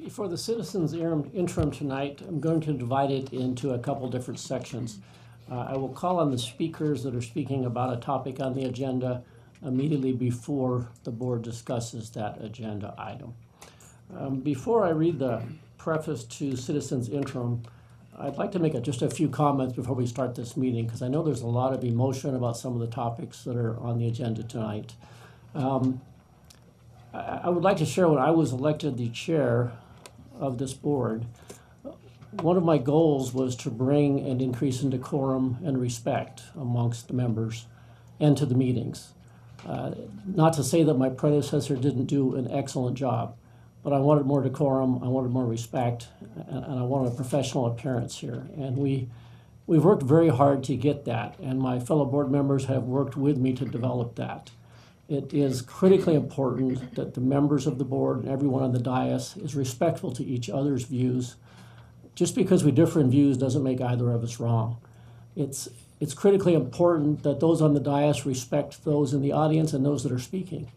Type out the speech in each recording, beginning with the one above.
For the citizens interim tonight, I'm going to divide it into a couple different sections. I will call on the speakers that are speaking about a topic on the agenda immediately before the board discusses that agenda item. Before I read the preface to citizens interim, I'd like to make just a few comments before we start this meeting, because I know there's a lot of emotion about some of the topics that are on the agenda tonight. I would like to share when I was elected the chair of this board, one of my goals was to bring an increase in decorum and respect amongst the members and to the meetings. Not to say that my predecessor didn't do an excellent job, but I wanted more decorum, I wanted more respect, and I wanted a professional appearance here. And we've worked very hard to get that, and my fellow board members have worked with me to develop that. It is critically important that the members of the board and everyone on the dais is respectful to each other's views. Just because we differ in views doesn't make either of us wrong. It's critically important that those on the dais respect those in the audience and those that are speaking.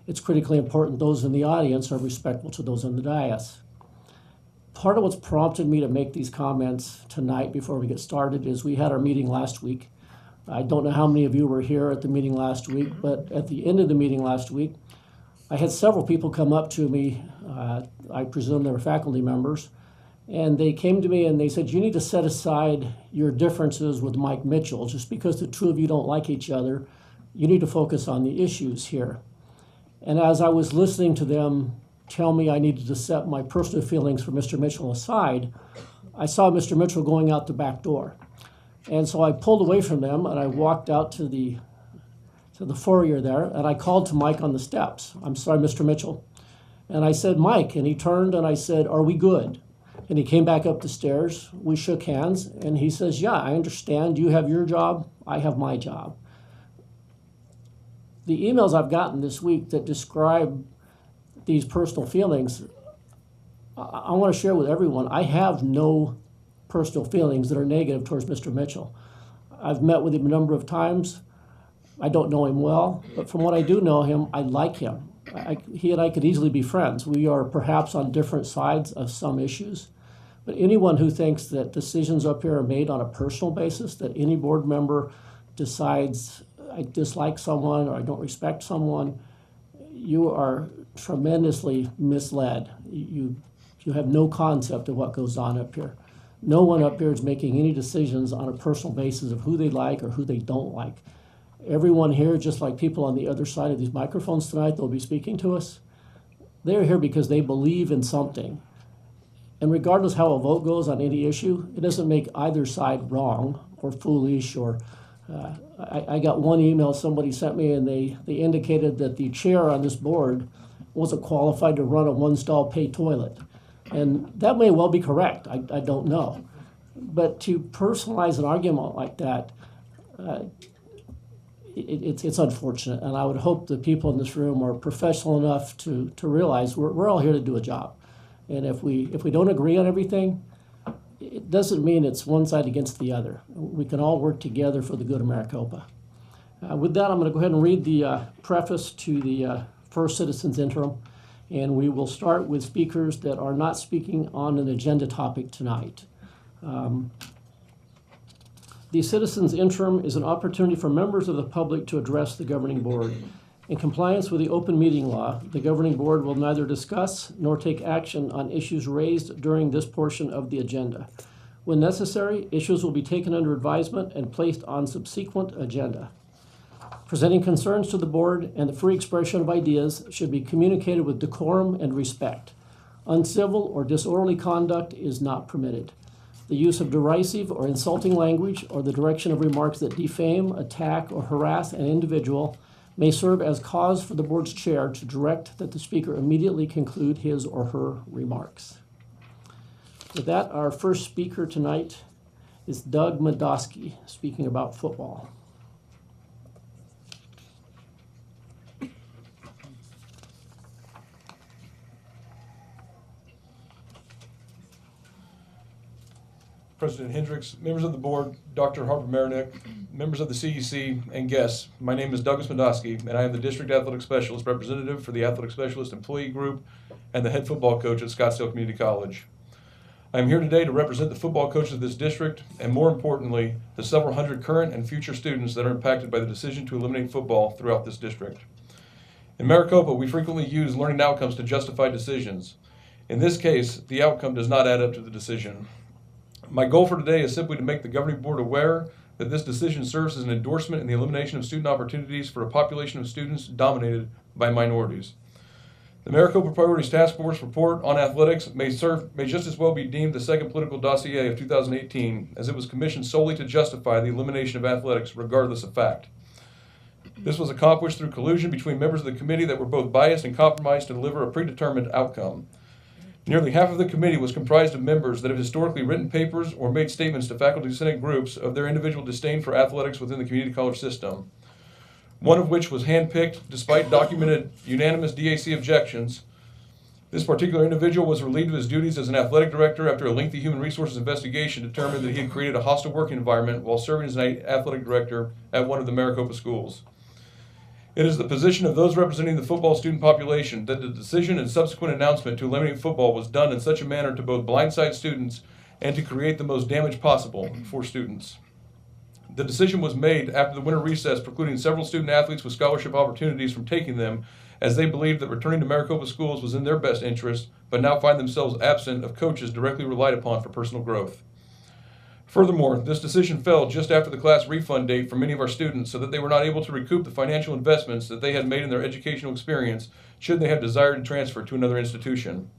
It's critically important those in the audience are respectful to those on the dais. Part of what's prompted me to make these comments tonight before we get started is we had our meeting last week. I don't know how many of you were here at the meeting last week, but at the end of the meeting last week, I had several people come up to me, I presume they were faculty members, and they came to me and they said, you need to set aside your differences with Mike Mitchell. Just because the two of you don't like each other, you need to focus on the issues here. And as I was listening to them tell me I needed to set my personal feelings for Mr. Mitchell aside, I saw Mr. Mitchell going out the back door. And so I pulled away from them and I walked out to the foyer there and I called to Mike on the steps. I'm sorry, Mr. Mitchell. And I said, Mike, and he turned and I said, are we good? And he came back up the stairs. We shook hands and he says, yeah, I understand. You have your job. I have my job. The emails I've gotten this week that describe these personal feelings, I want to share with everyone. I have no personal feelings that are negative towards Mr. Mitchell. I've met with him a number of times. I don't know him well, but from what I do know him, I like him. He and I could easily be friends. We are perhaps on different sides of some issues, but anyone who thinks that decisions up here are made on a personal basis, that any board member decides I dislike someone or I don't respect someone, you are tremendously misled. You have no concept of what goes on up here. No one up here is making any decisions on a personal basis of who they like or who they don't like. Everyone here, just like people on the other side of these microphones tonight that will be speaking to us, they're here because they believe in something. And regardless how a vote goes on any issue, it doesn't make either side wrong or foolish. Or I got one email somebody sent me and they indicated that the chair on this board wasn't qualified to run a one-stall pay toilet. And that may well be correct, I don't know. But to personalize an argument like that, it's unfortunate. And I would hope the people in this room are professional enough to realize we're all here to do a job. And if we don't agree on everything, it doesn't mean it's one side against the other. We can all work together for the good of Maricopa. With that, I'm going to go ahead and read the preface to the first Citizens Interim. And we will start with speakers that are not speaking on an agenda topic tonight. The Citizens Interim is an opportunity for members of the public to address the governing board. In compliance with the open meeting law, the governing board will neither discuss nor take action on issues raised during this portion of the agenda. When necessary, issues will be taken under advisement and placed on subsequent agenda. Presenting concerns to the board and the free expression of ideas should be communicated with decorum and respect. Uncivil or disorderly conduct is not permitted. The use of derisive or insulting language or the direction of remarks that defame, attack, or harass an individual may serve as cause for the board's chair to direct that the speaker immediately conclude his or her remarks. With that, our first speaker tonight is Doug Medoski, speaking about football. President Hendricks, members of the board, Dr. Harper-Marinick, members of the CEC, and guests, my name is Douglas Medoski, and I am the District Athletic Specialist Representative for the Athletic Specialist Employee Group and the head football coach at Scottsdale Community College. I am here today to represent the football coaches of this district, and more importantly, the several hundred current and future students that are impacted by the decision to eliminate football throughout this district. In Maricopa, we frequently use learning outcomes to justify decisions. In this case, the outcome does not add up to the decision. My goal for today is simply to make the governing board aware that this decision serves as an endorsement in the elimination of student opportunities for a population of students dominated by minorities. The Maricopa Priorities Task Force report on athletics may just as well be deemed the second political dossier of 2018, as it was commissioned solely to justify the elimination of athletics regardless of fact. This was accomplished through collusion between members of the committee that were both biased and compromised to deliver a predetermined outcome. Nearly half of the committee was comprised of members that have historically written papers or made statements to faculty senate groups of their individual disdain for athletics within the community college system. One of which was handpicked despite documented unanimous DAC objections. This particular individual was relieved of his duties as an athletic director after a lengthy human resources investigation determined that he had created a hostile working environment while serving as an athletic director at one of the Maricopa schools. It is the position of those representing the football student population that the decision and subsequent announcement to eliminate football was done in such a manner to both blindside students and to create the most damage possible for students. The decision was made after the winter recess, precluding several student athletes with scholarship opportunities from taking them, as they believed that returning to Maricopa schools was in their best interest, but now find themselves absent of coaches directly relied upon for personal growth. Furthermore, this decision fell just after the class refund date for many of our students, so that they were not able to recoup the financial investments that they had made in their educational experience should they have desired to transfer to another institution.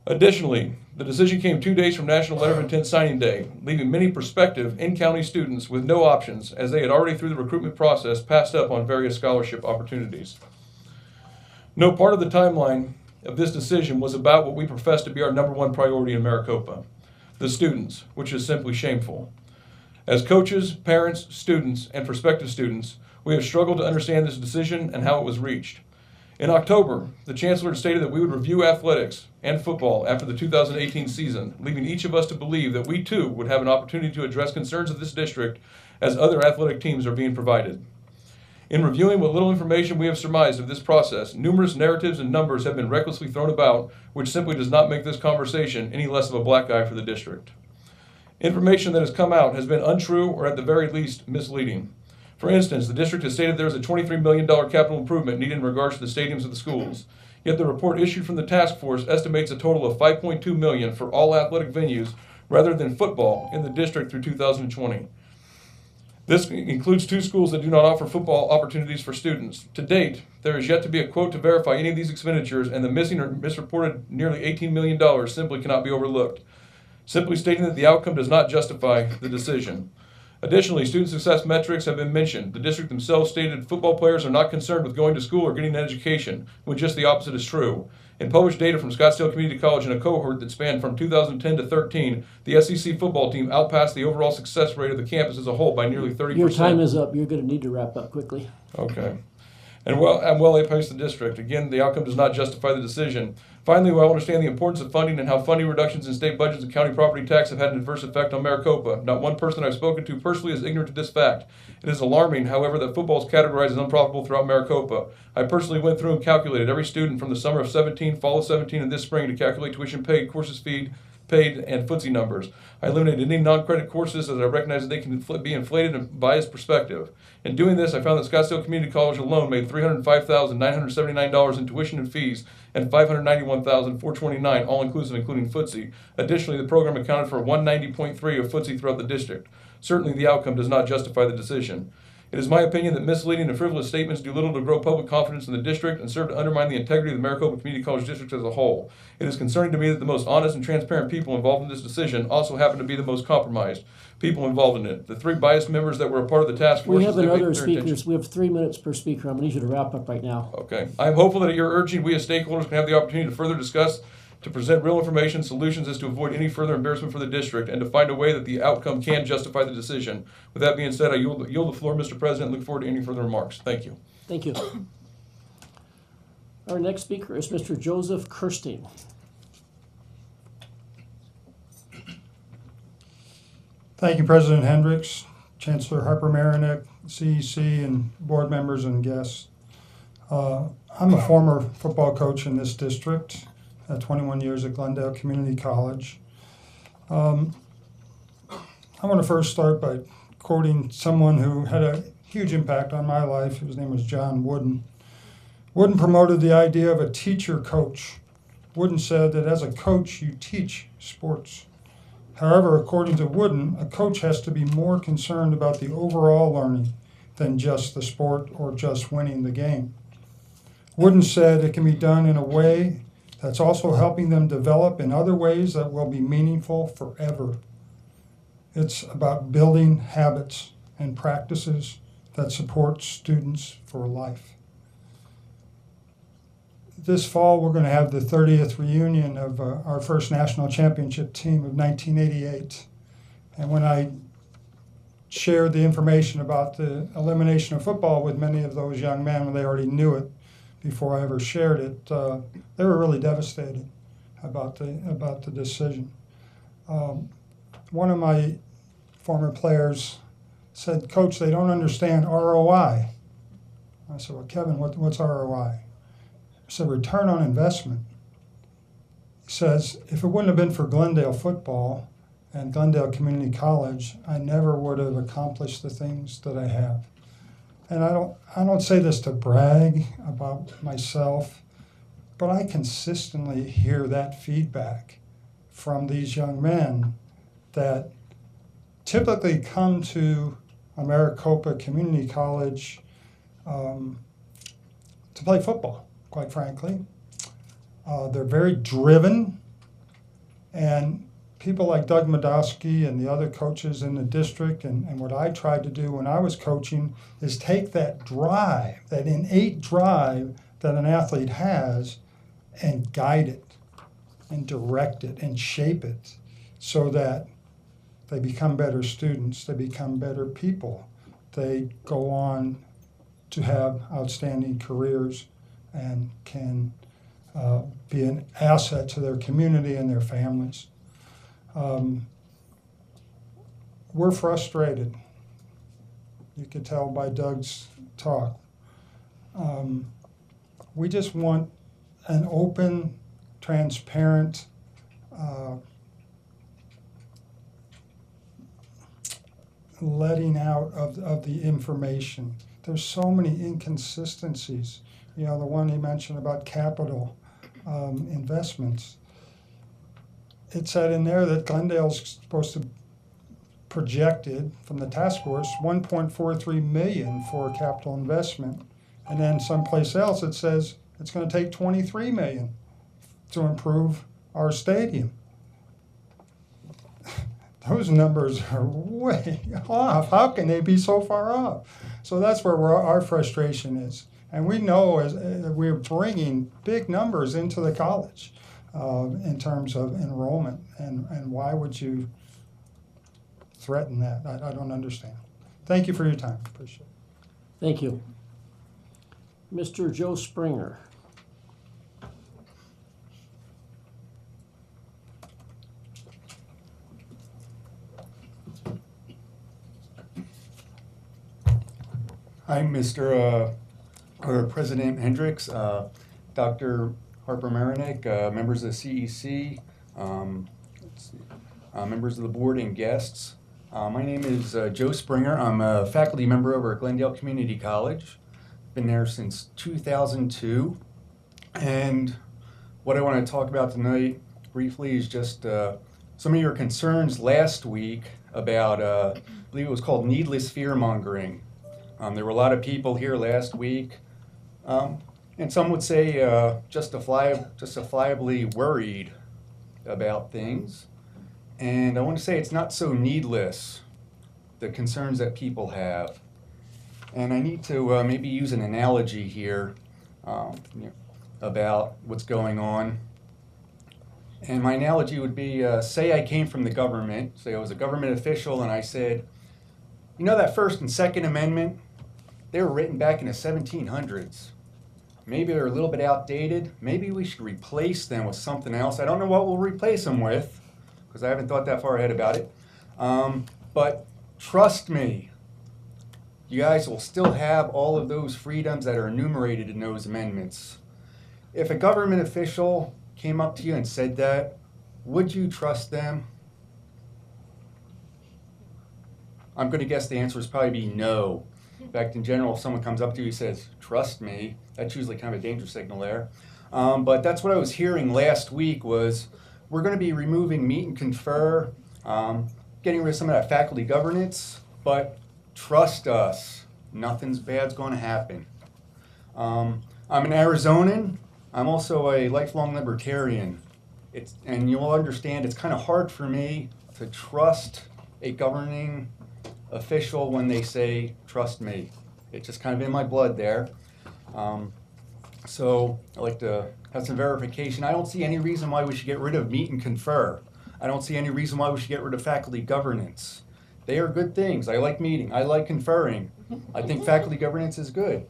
Additionally, the decision came 2 days from National Letter of Intent Signing Day, leaving many prospective in-county students with no options, as they had already through the recruitment process passed up on various scholarship opportunities. No part of the timeline of this decision was about what we profess to be our #1 priority in Maricopa, the students, which is simply shameful. As coaches, parents, students, and prospective students, we have struggled to understand this decision and how it was reached. In October, the Chancellor stated that we would review athletics and football after the 2018 season, leaving each of us to believe that we too would have an opportunity to address concerns of this district as other athletic teams are being provided. In reviewing what little information we have surmised of this process, numerous narratives and numbers have been recklessly thrown about, which simply does not make this conversation any less of a black eye for the district. Information that has come out has been untrue or at the very least misleading. For instance, the district has stated there is a $23 million capital improvement needed in regards to the stadiums of the schools. Yet the report issued from the task force estimates a total of $5.2 million for all athletic venues rather than football in the district through 2020. This includes 2 schools that do not offer football opportunities for students. To date, there is yet to be a quote to verify any of these expenditures, and the missing or misreported nearly $18 million simply cannot be overlooked, simply stating that the outcome does not justify the decision. Additionally, student success metrics have been mentioned. The district themselves stated football players are not concerned with going to school or getting an education, when just the opposite is true. In published data from Scottsdale Community College in a cohort that spanned from 2010 to 13, the SEC football team outpassed the overall success rate of the campus as a whole by nearly 30%. Your time is up. You're going to need to wrap up quickly. Okay. And well outpaced the district. Again, the outcome does not justify the decision. Finally, we all understand the importance of funding and how funding reductions in state budgets and county property tax have had an adverse effect on Maricopa. Not one person I've spoken to personally is ignorant of this fact. It is alarming, however, that football is categorized as unprofitable throughout Maricopa. I personally went through and calculated every student from the summer of 17, fall of 17, and this spring to calculate tuition paid, courses paid, and footsie numbers. I eliminated any non-credit courses as I recognize that they can be inflated in biased perspective. In doing this, I found that Scottsdale Community College alone made $305,979 in tuition and fees and $591,429 all-inclusive, including footsie. Additionally, the program accounted for 190.3 of footsie throughout the district. Certainly, the outcome does not justify the decision. It is my opinion that misleading and frivolous statements do little to grow public confidence in the district and serve to undermine the integrity of the Maricopa Community College District as a whole. It is concerning to me that the most honest and transparent people involved in this decision also happen to be the most compromised people involved in it. The 3 biased members that were a part of the task force. We have another speakers. We have 3 minutes per speaker. I'm going to need you to wrap up right now. Okay. I am hopeful that at your urging, we as stakeholders can have the opportunity to further discuss, to present real information, solutions as to avoid any further embarrassment for the district, and to find a way that the outcome can justify the decision. With that being said, I yield the floor, Mr. President, and look forward to any further remarks. Thank you. Thank you. Our next speaker is Mr. Joseph Kirsting. Thank you, President Hendricks, Chancellor Harper-Marinick, CEC, and board members and guests. I'm a former football coach in this district, 21 years at Glendale Community College. I want to first start by quoting someone who had a huge impact on my life. His name was John Wooden. Wooden promoted the idea of a teacher coach. Wooden said that as a coach, you teach sports. However, according to Wooden, a coach has to be more concerned about the overall learning than just the sport or just winning the game. Wooden said it can be done in a way that's also helping them develop in other ways that will be meaningful forever. It's about building habits and practices that support students for life. This fall, we're going to have the 30th reunion of our first national championship team of 1988. And when I shared the information about the elimination of football with many of those young men, they already knew it before I ever shared it, they were really devastated about the decision. One of my former players said, "Coach, they don't understand ROI." I said, "Well, Kevin, what's ROI?" He said, "Return on investment." He says, "If it wouldn't have been for Glendale football and Glendale Community College, I never would have accomplished the things that I have." And I don't say this to brag about myself, but I consistently hear that feedback from these young men that typically come to Maricopa Community College to play football, quite frankly. They're very driven, and people like Doug Madowski and the other coaches in the district, and what I tried to do when I was coaching is take that drive, that innate drive that an athlete has, and guide it and direct it and shape it so that they become better students, they become better people, they go on to have outstanding careers and can be an asset to their community and their families. We're frustrated. You could tell by Doug's talk. We just want an open, transparent, letting out of the information. There's so many inconsistencies. You know, the one he mentioned about capital investments. It said in there that Glendale's supposed to projected from the task force $1.43 million for capital investment, and then someplace else it says it's going to take $23 million to improve our stadium. Those numbers are way off. How can they be so far off? So that's where our frustration is. And we know as we're bringing big numbers into the college in terms of enrollment. And why would you threaten that? I don't understand. Thank you for your time. Appreciate it. Thank you. Mr. Joe Springer. Hi, Mr. President Hendricks, Dr. Harper Marinick, members of the CEC, members of the board and guests. My name is Joe Springer. I'm a faculty member over at Glendale Community College. Been there since 2002. And what I want to talk about tonight briefly is just some of your concerns last week about, I believe it was called needless fear-mongering. There were a lot of people here last week, and some would say justifiably worried about things. And I want to say it's not so needless, the concerns that people have. And I need to maybe use an analogy here about what's going on. And my analogy would be, say I came from the government, say I was a government official, and I said, you know that First and Second Amendment? They were written back in the 1700s. Maybe they're a little bit outdated. Maybe we should replace them with something else. I don't know what we'll replace them with, because I haven't thought that far ahead about it. But trust me, you guys will still have all of those freedoms that are enumerated in those amendments. If a government official came up to you and said that, would you trust them? I'm going to guess the answer is probably be no. In fact, in general, if someone comes up to you and says, trust me, that's usually kind of a danger signal there. But that's what I was hearing last week was we're going to be removing Meet and Confer, getting rid of some of that faculty governance, but trust us, nothing's bad's going to happen. I'm an Arizonan. I'm also a lifelong libertarian. And you'll understand it's kind of hard for me to trust a governing official when they say, trust me. It's just kind of in my blood there. So I'd like to have some verification. I don't see any reason why we should get rid of Meet and Confer. I don't see any reason why we should get rid of faculty governance. They are good things. I like meeting. I like conferring. I think faculty governance is good.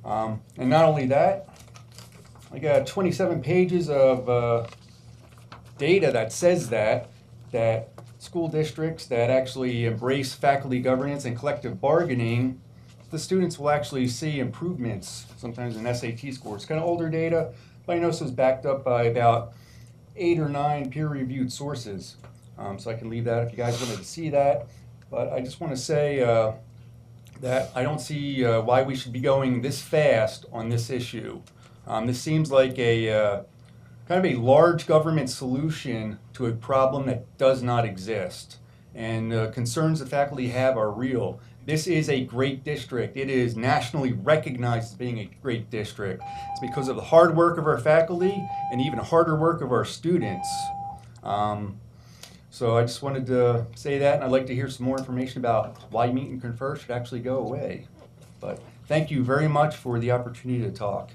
And not only that, I got 27 pages of data that says that school districts that actually embrace faculty governance and collective bargaining, the students will actually see improvements, sometimes in SAT scores. Kind of older data, but I know this was backed up by about 8 or 9 peer-reviewed sources. So I can leave that if you guys wanted to see that. But I just want to say that I don't see why we should be going this fast on this issue. This seems like a kind of a large government solution to a problem that does not exist. And concerns the faculty have are real. This is a great district. It is nationally recognized as being a great district. It's because of the hard work of our faculty and even harder work of our students. So I just wanted to say that, and I'd like to hear some more information about why Meet and Confer should actually go away. But thank you very much for the opportunity to talk.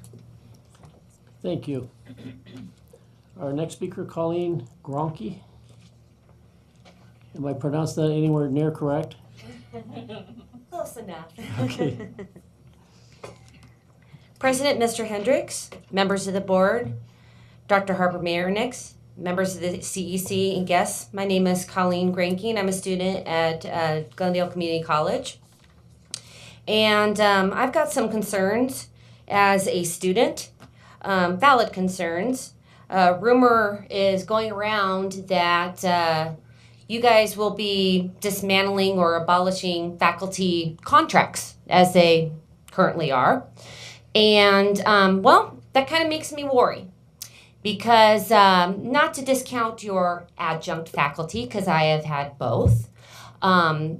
Thank you. Our next speaker, Colleen Gronke. Am I pronounced that anywhere near correct? Close enough. Okay. President Mr. Hendricks, members of the board, Dr. Harper Mayer-Nix, members of the CEC, and guests. My name is Colleen Gronke, and I'm a student at Glendale Community College. And I've got some concerns as a student, valid concerns. Rumor is going around that you guys will be dismantling or abolishing faculty contracts as they currently are. And, well, that kind of makes me worry because not to discount your adjunct faculty, because I have had both. I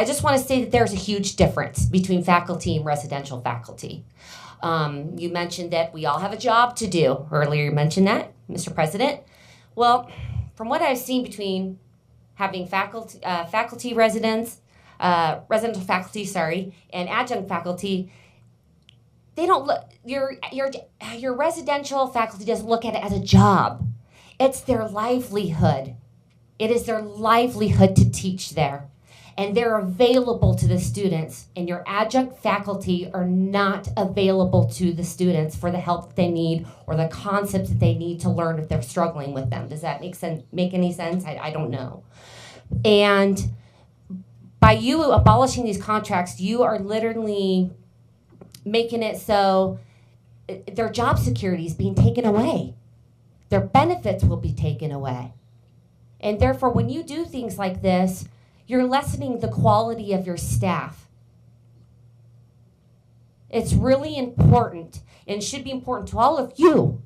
just want to say that there's a huge difference between faculty and residential faculty. You mentioned that we all have a job to do. Earlier you mentioned that, Mr. President. Well, from what I've seen between having faculty residents, residential faculty, and adjunct faculty, they don't look, your residential faculty doesn't look at it as a job. It's their livelihood. It is their livelihood to teach there. And they're available to the students, and your adjunct faculty are not available to the students for the help that they need or the concepts that they need to learn if they're struggling with them. Does that make any sense? I don't know. And by you abolishing these contracts, you are literally making it so their job security is being taken away. Their benefits will be taken away. And therefore, when you do things like this, you're lessening the quality of your staff. It's really important, and should be important to all of you,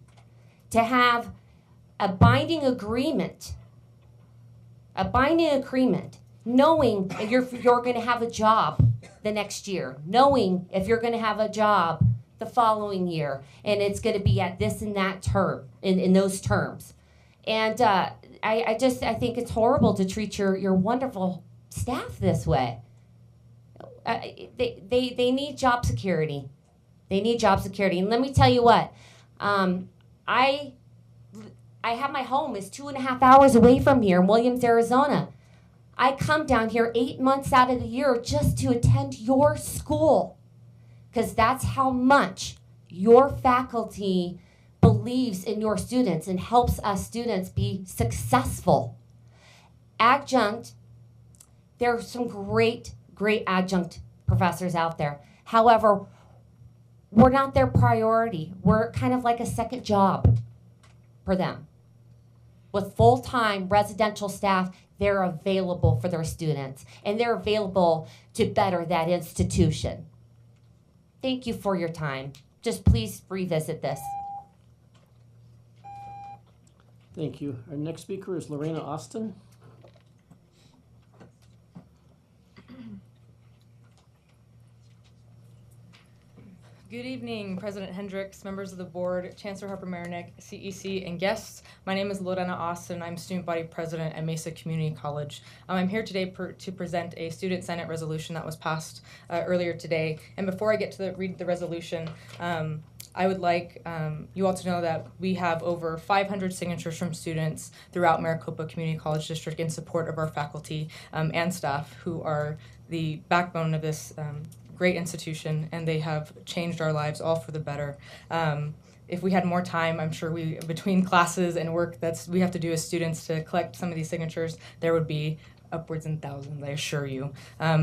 to have a binding agreement, knowing if you're going to have a job the next year, knowing if you're going to have a job the following year, and it's going to be at this and that term, in those terms. And I think it's horrible to treat your wonderful staff this way. They need job security. They need job security. And let me tell you what, I have my home is 2.5 hours away from here in Williams, Arizona. I come down here 8 months out of the year just to attend your school, because that's how much your faculty believes in your students and helps us students be successful. Adjunct, there are some great adjunct professors out there. However, we're not their priority. We're kind of like a second job for them. With full-time residential staff, they're available for their students, and they're available to better that institution. Thank you for your time. Just please revisit this. Thank you. Our next speaker is Lorena Austin. Good evening, President Hendricks, members of the board, Chancellor Harper-Marinick, CEC, and guests. My name is Lorena Austin. I'm student body president at Mesa Community College. I'm here today to present a student senate resolution that was passed earlier today. And before I get to read the resolution, I would like you all to know that we have over 500 signatures from students throughout Maricopa Community College District in support of our faculty and staff, who are the backbone of this great institution, and they have changed our lives all for the better. If we had more time, I'm sure between classes and work that we have to do as students to collect some of these signatures, there would be upwards in thousands, I assure you.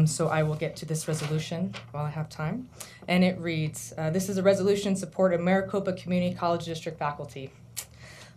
So I will get to this resolution while I have time. And it reads, this is a resolution in support of Maricopa Community College District faculty.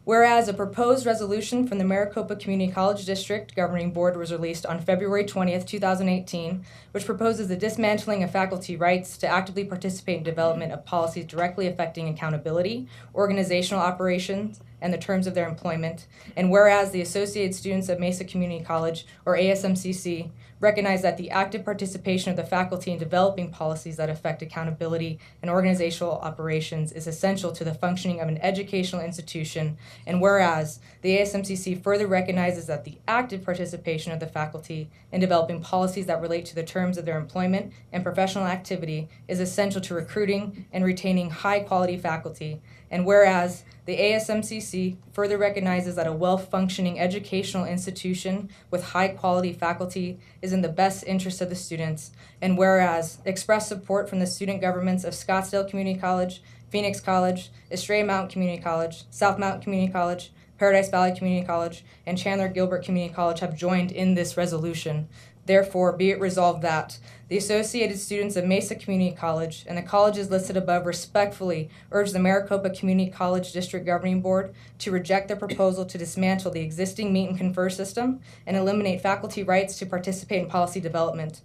Whereas a proposed resolution from the Maricopa Community College District Governing Board was released on February 20th, 2018, which proposes the dismantling of faculty rights to actively participate in development of policies directly affecting accountability, organizational operations, and the terms of their employment. And whereas the Associated Students of Mesa Community College, or ASMCC, recognize that the active participation of the faculty in developing policies that affect accountability and organizational operations is essential to the functioning of an educational institution, and whereas the ASMCC further recognizes that the active participation of the faculty in developing policies that relate to the terms of their employment and professional activity is essential to recruiting and retaining high-quality faculty, and whereas the ASMCC further recognizes that a well-functioning educational institution with high-quality faculty is in the best interest of the students, and whereas express support from the student governments of Scottsdale Community College, Phoenix College, Estrella Mountain Community College, South Mountain Community College, Paradise Valley Community College, and Chandler Gilbert Community College have joined in this resolution. Therefore, be it resolved that the Associated Students of Mesa Community College and the colleges listed above respectfully urge the Maricopa Community College District Governing Board to reject the proposal to dismantle the existing Meet and Confer system and eliminate faculty rights to participate in policy development.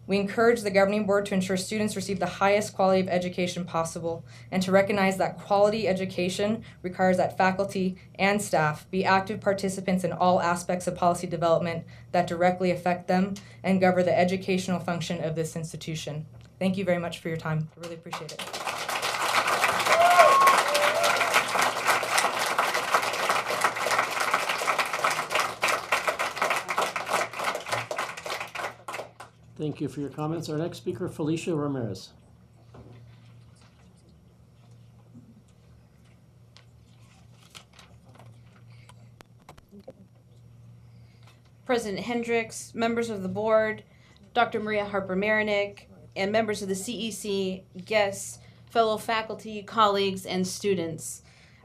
We encourage the governing board to ensure students receive the highest quality of education possible and to recognize that quality education requires that faculty and staff be active participants in all aspects of policy development that directly affect them and govern the educational function of this institution. Thank you very much for your time. I really appreciate it. Thank you for your comments. Our next speaker, Felicia Ramirez. President Hendricks, members of the board, Dr. Maria Harper-Marinick, and members of the CEC, guests, fellow faculty, colleagues, and students.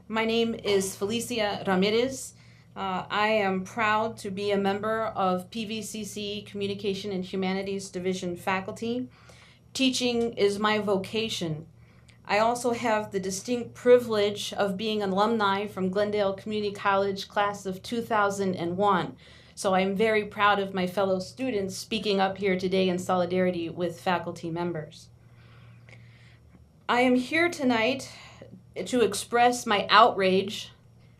My name is Felicia Ramirez. I am proud to be a member of PVCC Communication and Humanities Division faculty. Teaching is my vocation. I also have the distinct privilege of being an alumni from Glendale Community College class of 2001. So I'm very proud of my fellow students speaking up here today in solidarity with faculty members. I am here tonight to express my outrage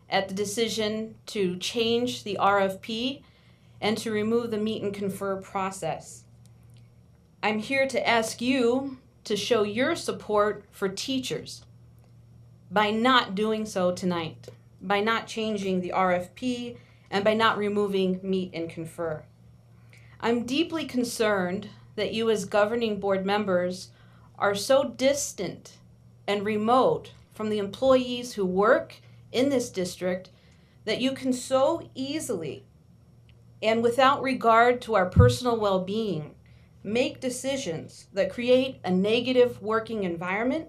at the decision to change the RFP and to remove the Meet and Confer process. I'm here to ask you to show your support for teachers by not doing so tonight, by not changing the RFP and by not removing Meet and Confer. I'm deeply concerned that you as governing board members are so distant and remote from the employees who work in this district that you can so easily and without regard to our personal well-being make decisions that create a negative working environment,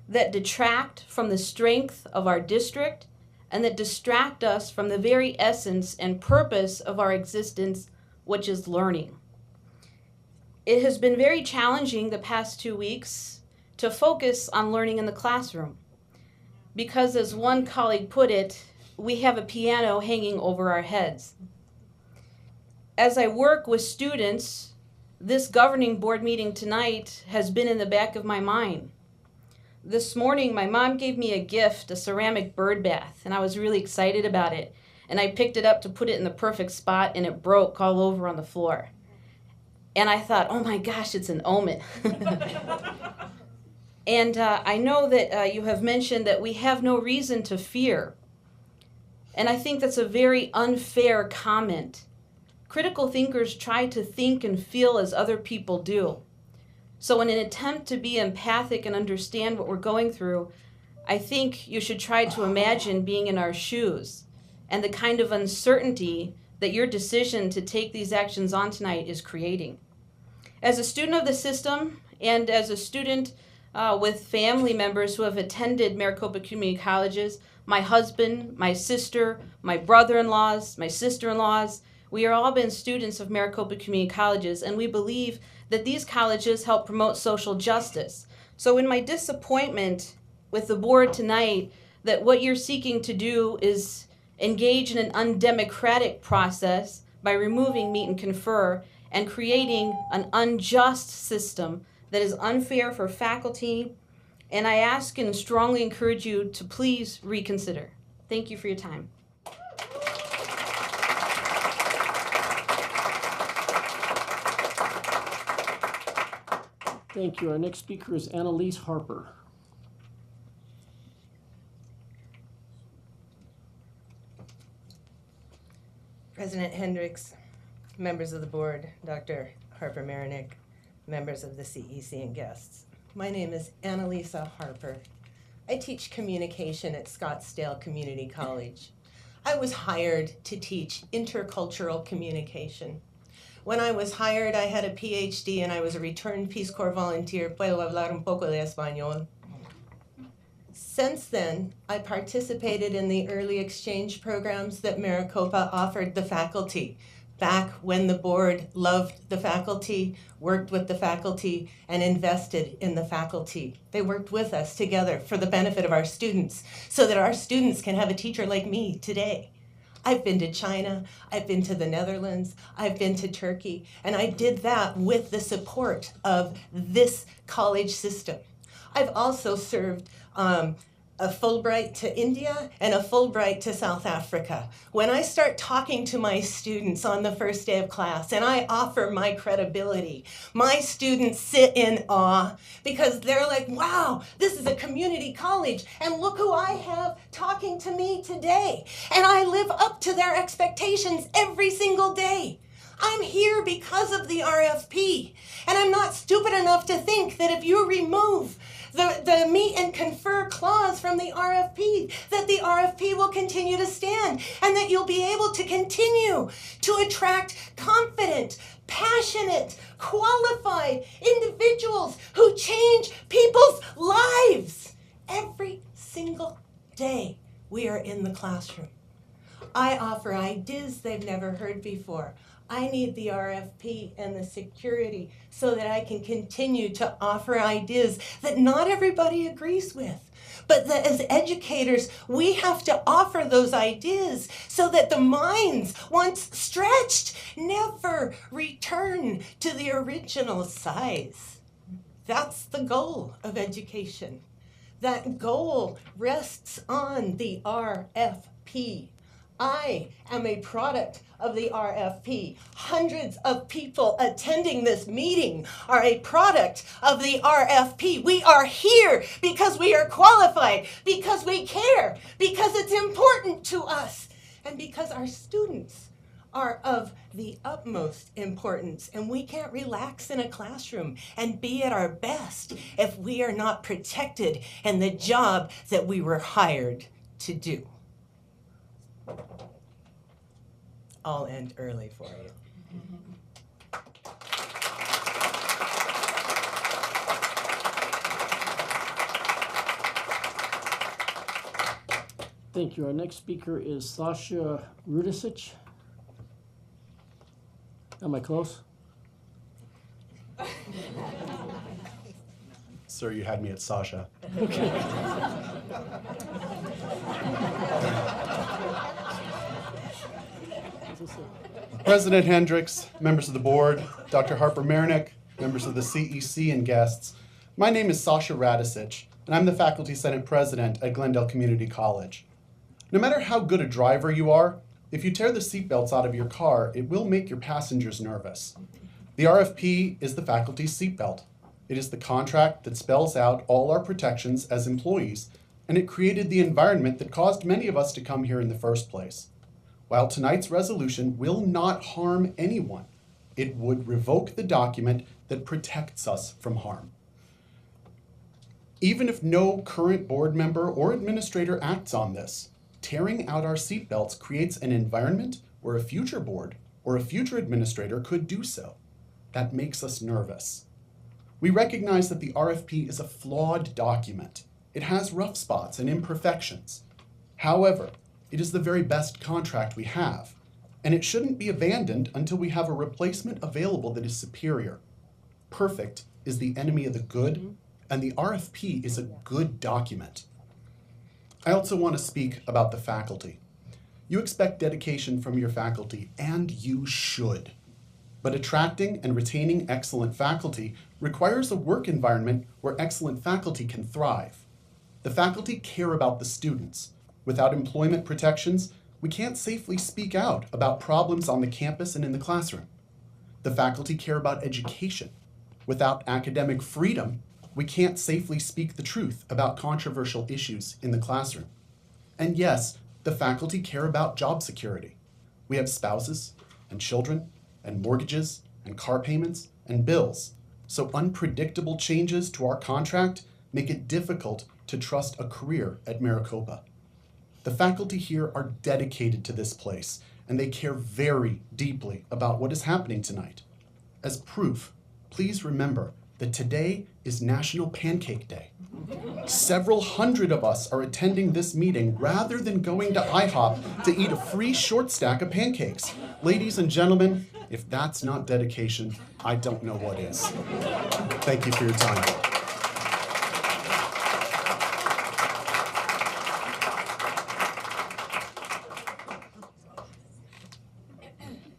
that detract from the strength of our district, and that distract us from the very essence and purpose of our existence, which is learning. It has been very challenging the past 2 weeks to focus on learning in the classroom because, as one colleague put it, we have a piano hanging over our heads. As I work with students, this governing board meeting tonight has been in the back of my mind. This morning, my mom gave me a gift, a ceramic bird bath, and I was really excited about it. And I picked it up to put it in the perfect spot, and it broke all over on the floor. And I thought, oh my gosh, it's an omen. And I know that you have mentioned that we have no reason to fear. And I think that's a very unfair comment. Critical thinkers try to think and feel as other people do. So in an attempt to be empathic and understand what we're going through, I think you should try to imagine being in our shoes and the kind of uncertainty that your decision to take these actions on tonight is creating. As a student of the system and as a student with family members who have attended Maricopa Community Colleges, my husband, my sister, my brother-in-laws, my sister-in-laws, we are all been students of Maricopa Community Colleges, and we believe that these colleges help promote social justice. So in my disappointment with the board tonight that what you're seeking to do is engage in an undemocratic process by removing Meet and Confer and creating an unjust system that is unfair for faculty, and I ask and strongly encourage you to please reconsider. Thank you for your time. Thank you. Our next speaker is Annalise Harper. President Hendricks, members of the board, Dr. Harper-Marinick, members of the CEC and guests. My name is Annalisa Harper. I teach communication at Scottsdale Community College. I was hired to teach intercultural communication. When I was hired, I had a PhD and I was a returned Peace Corps volunteer. Puedo hablar un poco de español. Since then, I participated in the early exchange programs that Maricopa offered the faculty, back when the board loved the faculty, worked with the faculty, and invested in the faculty. They worked with us together for the benefit of our students, so that our students can have a teacher like me today. I've been to China, I've been to the Netherlands, I've been to Turkey, and I did that with the support of this college system. I've also served a Fulbright to India and a Fulbright to South Africa. When I start talking to my students on the first day of class and I offer my credibility, my students sit in awe because they're like, wow, this is a community college and look who I have talking to me today. And I live up to their expectations every single day. I'm here because of the RFP. And I'm not stupid enough to think that if you remove the Meet and Confer clause from the RFP, that the RFP will continue to stand and that you'll be able to continue to attract confident, passionate, qualified individuals who change people's lives. Every single day we are in the classroom. I offer ideas they've never heard before. I need the RFP and the security so that I can continue to offer ideas that not everybody agrees with. But that as educators, we have to offer those ideas so that the minds, once stretched, never return to the original size. That's the goal of education. That goal rests on the RFP. I am a product of the RFP. Hundreds of people attending this meeting are a product of the RFP. We are here because we are qualified, because we care, because it's important to us, and because our students are of the utmost importance. And we can't relax in a classroom and be at our best if we are not protected in the job that we were hired to do. I'll end early for you. Thank you. Our next speaker is Sasha Rudisic. Am I close? Sir, you had me at Sasha. President Hendricks, members of the board, Dr. Harper-Marinick, members of the CEC, and guests. My name is Sasha Radicic, and I'm the Faculty Senate President at Glendale Community College. No matter how good a driver you are, if you tear the seatbelts out of your car, it will make your passengers nervous. The RFP is the faculty's seatbelt. It is the contract that spells out all our protections as employees, and it created the environment that caused many of us to come here in the first place. While tonight's resolution will not harm anyone, it would revoke the document that protects us from harm. Even if no current board member or administrator acts on this, tearing out our seatbelts creates an environment where a future board or a future administrator could do so. That makes us nervous. We recognize that the RFP is a flawed document. It has rough spots and imperfections. However, it is the very best contract we have, and it shouldn't be abandoned until we have a replacement available that is superior. Perfect is the enemy of the good, and the RFP is a good document. I also want to speak about the faculty. You expect dedication from your faculty, and you should. But attracting and retaining excellent faculty requires a work environment where excellent faculty can thrive. The faculty care about the students. Without employment protections, we can't safely speak out about problems on the campus and in the classroom. The faculty care about education. Without academic freedom, we can't safely speak the truth about controversial issues in the classroom. And yes, the faculty care about job security. We have spouses and children and mortgages and car payments and bills. So unpredictable changes to our contract make it difficult to trust a career at Maricopa. The faculty here are dedicated to this place, and they care very deeply about what is happening tonight. As proof, please remember that today is National Pancake Day. Several hundred of us are attending this meeting rather than going to IHOP to eat a free short stack of pancakes. Ladies and gentlemen, if that's not dedication, I don't know what is. Thank you for your time.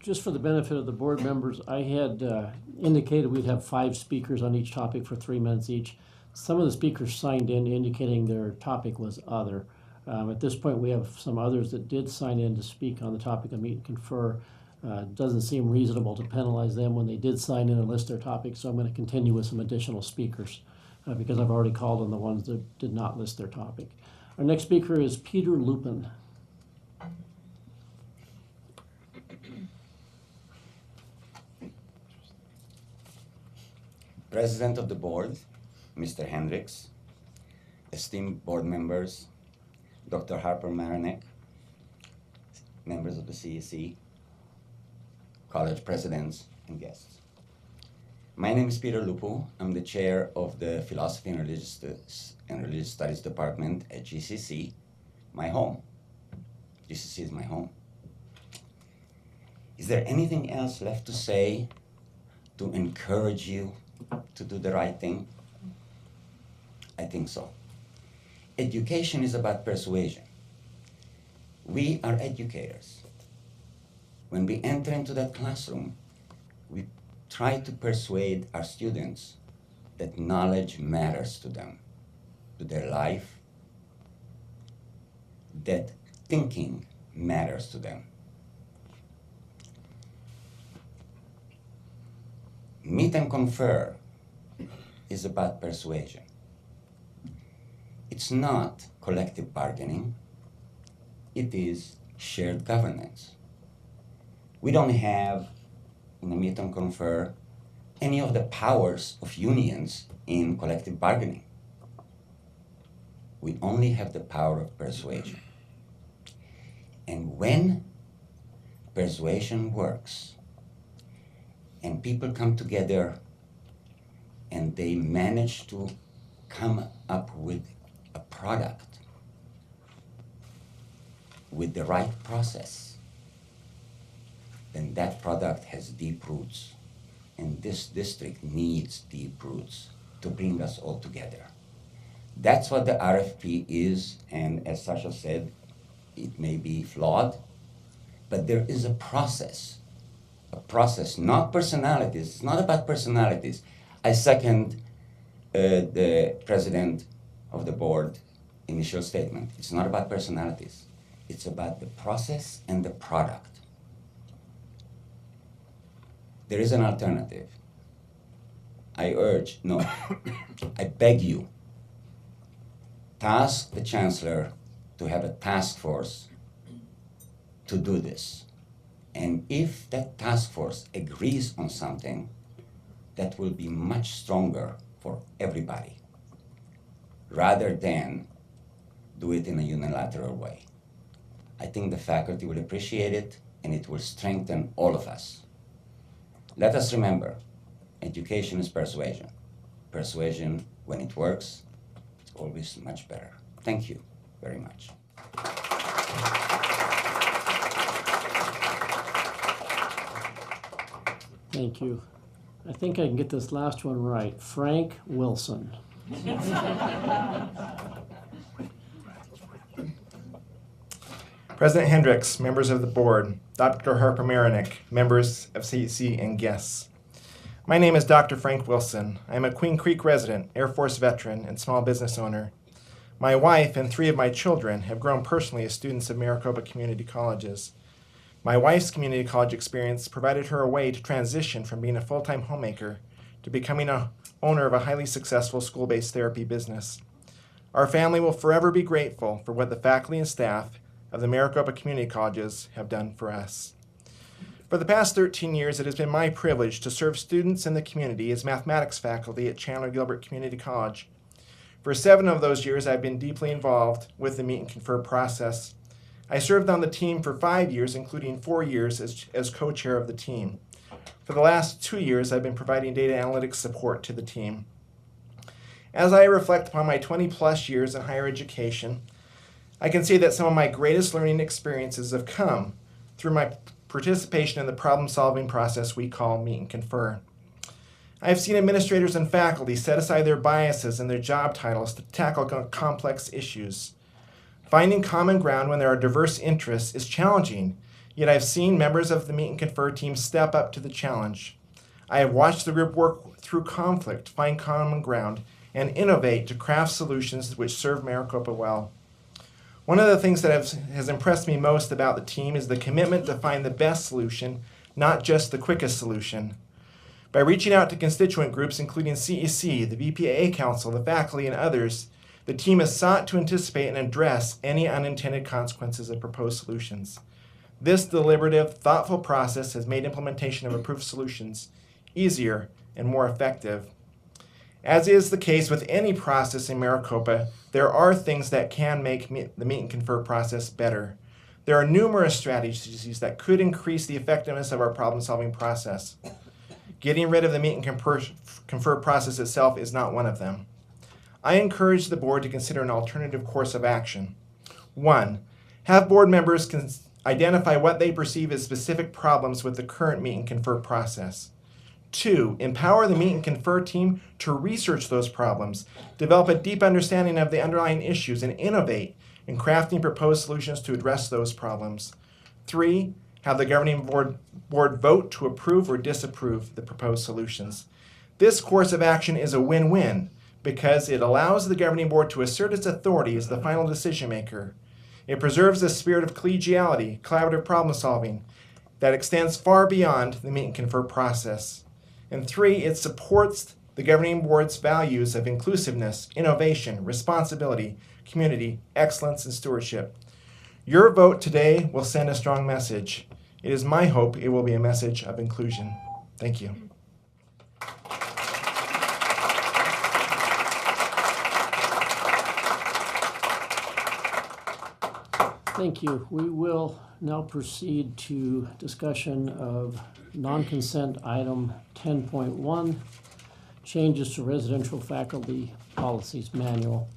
Just for the benefit of the board members, I had indicated we'd have 5 speakers on each topic for 3 minutes each. Some of the speakers signed in indicating their topic was other. At this point, we have some others that did sign in to speak on the topic of Meet and Confer. Doesn't seem reasonable to penalize them when they did sign in and list their topic, so I'm going to continue with some additional speakers because I've already called on the ones that did not list their topic. Our next speaker is Peter Lupin. President of the board, Mr. Hendricks, esteemed board members, Dr. Harper-Marinick, members of the CEC, college presidents, and guests. My name is Peter Lupu. I'm the chair of the Philosophy and Religious Studies Department at GCC, my home. GCC is my home. Is there anything else left to say to encourage you to do the right thing? I think so. Education is about persuasion. We are educators. When we enter into that classroom, we try to persuade our students that knowledge matters to them, to their life, that thinking matters to them. Meet and Confer is about persuasion. It's not collective bargaining. It is shared governance. We don't have, in the Meet and Confer, any of the powers of unions in collective bargaining. We only have the power of persuasion. And when persuasion works, and people come together and they manage to come up with a product with the right process, then that product has deep roots And this district needs deep roots to bring us all together. That's what the RFP is, and as Sasha said, it may be flawed, but there is a process, not personalities. It's not about personalities. I second the president of the board initial statement. It's not about personalities. It's about the process and the product. There is an alternative. I beg you, task the chancellor to have a task force to do this. And if that task force agrees on something, that will be much stronger for everybody, rather than do it in a unilateral way. I think the faculty will appreciate it, and it will strengthen all of us. Let us remember, education is persuasion. Persuasion, when it works, it's always much better. Thank you very much. Thank you. I think I can get this last one right. Frank Wilson. President Hendricks, members of the board, Dr. Harper-Marinick, members of CEC, and guests. My name is Dr. Frank Wilson. I am a Queen Creek resident, Air Force veteran, and small business owner. My wife and 3 of my children have grown personally as students of Maricopa Community Colleges. My wife's community college experience provided her a way to transition from being a full-time homemaker to becoming an owner of a highly successful school-based therapy business. Our family will forever be grateful for what the faculty and staff of the Maricopa Community Colleges have done for us. For the past 13 years, it has been my privilege to serve students in the community as mathematics faculty at Chandler Gilbert Community College. For 7 of those years, I've been deeply involved with the Meet and Confer process. I served on the team for 5 years, including 4 years as co-chair of the team. For the last 2 years, I've been providing data analytics support to the team. As I reflect upon my 20-plus years in higher education, I can say that some of my greatest learning experiences have come through my participation in the problem-solving process we call Meet and Confer. I have seen administrators and faculty set aside their biases and their job titles to tackle complex issues. Finding common ground when there are diverse interests is challenging, yet I've seen members of the Meet and Confer team step up to the challenge. I have watched the group work through conflict, find common ground, and innovate to craft solutions which serve Maricopa well. One of the things that has impressed me most about the team is the commitment to find the best solution, not just the quickest solution. By reaching out to constituent groups including CEC, the BPAA Council, the faculty, and others, the team has sought to anticipate and address any unintended consequences of proposed solutions. This deliberative, thoughtful process has made implementation of approved solutions easier and more effective. As is the case with any process in Maricopa, there are things that can make the Meet and Confer process better. There are numerous strategies that could increase the effectiveness of our problem-solving process. Getting rid of the Meet and Confer process itself is not one of them. I encourage the board to consider an alternative course of action. 1, have board members identify what they perceive as specific problems with the current Meet and Confer process. 2, empower the Meet and Confer team to research those problems, develop a deep understanding of the underlying issues, and innovate in crafting proposed solutions to address those problems. 3, have the governing board vote to approve or disapprove the proposed solutions. This course of action is a win-win because it allows the governing board to assert its authority as the final decision maker. It preserves the spirit of collegiality, collaborative problem solving that extends far beyond the Meet and Confer process. And 3, it supports the governing board's values of inclusiveness, innovation, responsibility, community, excellence, and stewardship. Your vote today will send a strong message. It is my hope it will be a message of inclusion. Thank you. Thank you. We will now proceed to discussion of non-consent item 10.1, changes to residential faculty policies manual.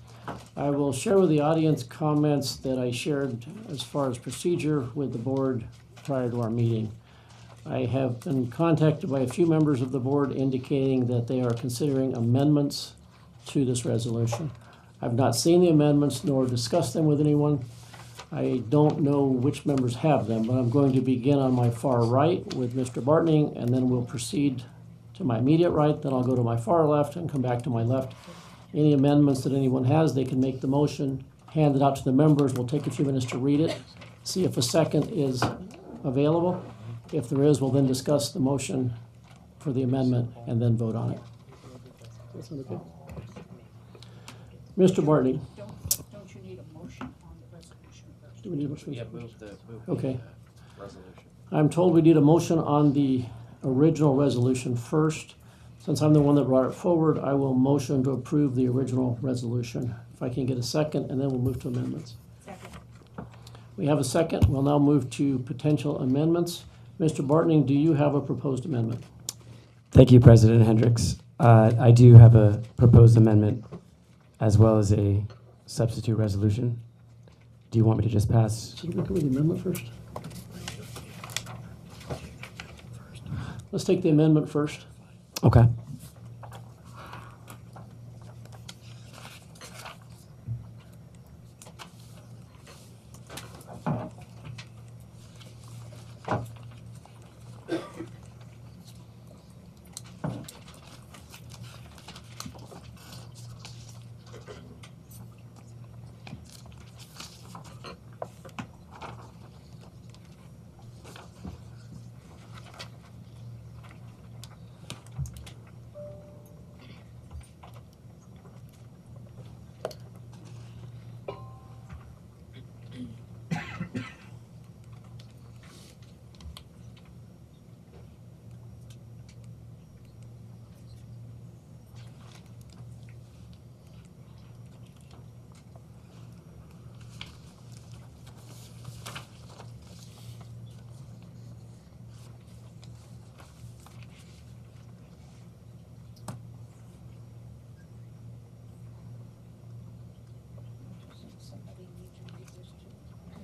I will share with the audience comments that I shared as far as procedure with the board prior to our meeting. I have been contacted by a few members of the board indicating that they are considering amendments to this resolution. I've not seen the amendments nor discussed them with anyone. I don't know which members have them, but I'm going to begin on my far right with Mr. Bartning, and then we'll proceed to my immediate right, then I'll go to my far left and come back to my left. Any amendments that anyone has, they can make the motion, hand it out to the members. We'll take a few minutes to read it, see if a second is available. If there is, we'll then discuss the motion for the amendment and then vote on it. Does that sound okay? Mr. Bartning. Don't you need a motion on the resolution first? Do we need a motion? Yeah, move Okay. resolution. I'm told we need a motion on the original resolution first. Since I'm the one that brought it forward, I will motion to approve the original resolution. If I can get a second, and then we'll move to amendments. Second. We have a second. We'll now move to potential amendments. Mr. Bartning, do you have a proposed amendment? Thank you, President Hendricks. I do have a proposed amendment as well as a substitute resolution. Do you want me to just pass? Should we go with the amendment first? Let's take the amendment first. Okay.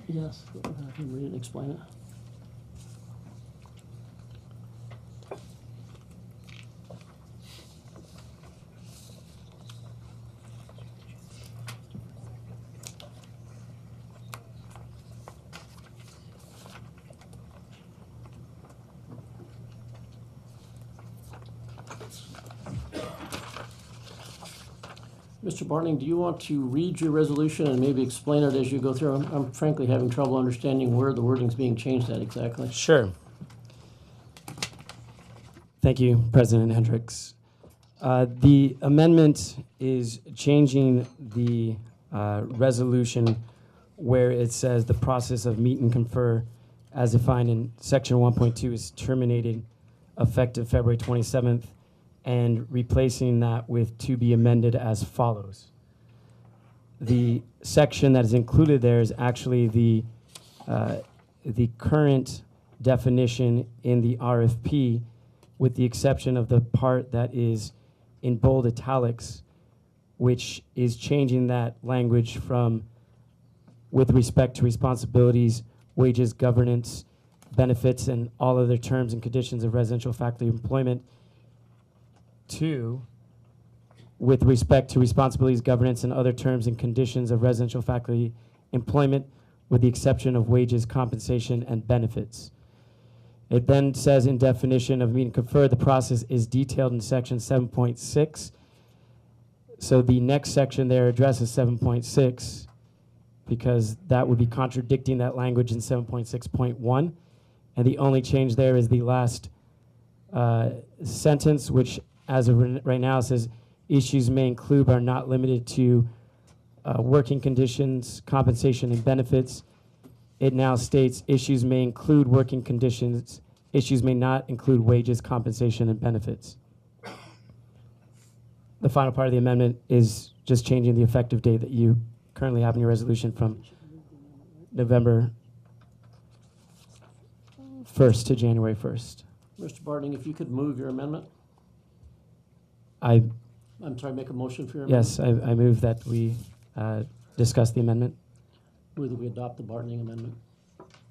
Yes, I can read it and explain it. Mr. Bartning, do you want to read your resolution and maybe explain it as you go through? I'm frankly having trouble understanding where the wording's being changed at exactly. Sure. Thank you, President Hendricks. The amendment is changing the resolution where it says the process of meet and confer as defined in section 1.2 is terminated effective February 27th, and replacing that with to be amended as follows. The section that is included there is actually the current definition in the RFP, with the exception of the part that is in bold italics, which is changing that language from with respect to responsibilities, wages, governance, benefits, and all other terms and conditions of residential faculty employment to with respect to responsibilities, governance, and other terms and conditions of residential faculty employment, with the exception of wages, compensation, and benefits. It then says in definition of meet and confer, the process is detailed in section 7.6. So the next section there addresses 7.6 because that would be contradicting that language in 7.6.1. And the only change there is the last sentence, which as of right now says issues may include but are not limited to working conditions, compensation, and benefits. It now states issues may include working conditions, issues may not include wages, compensation, and benefits. The final part of the amendment is just changing the effective date that you currently have in your resolution from November 1st to January 1st. Mr. Bartning, if you could move your amendment. I'm sorry, make a motion for your amendment. Yes, I move that we discuss the amendment. Move that we adopt the Bartning amendment.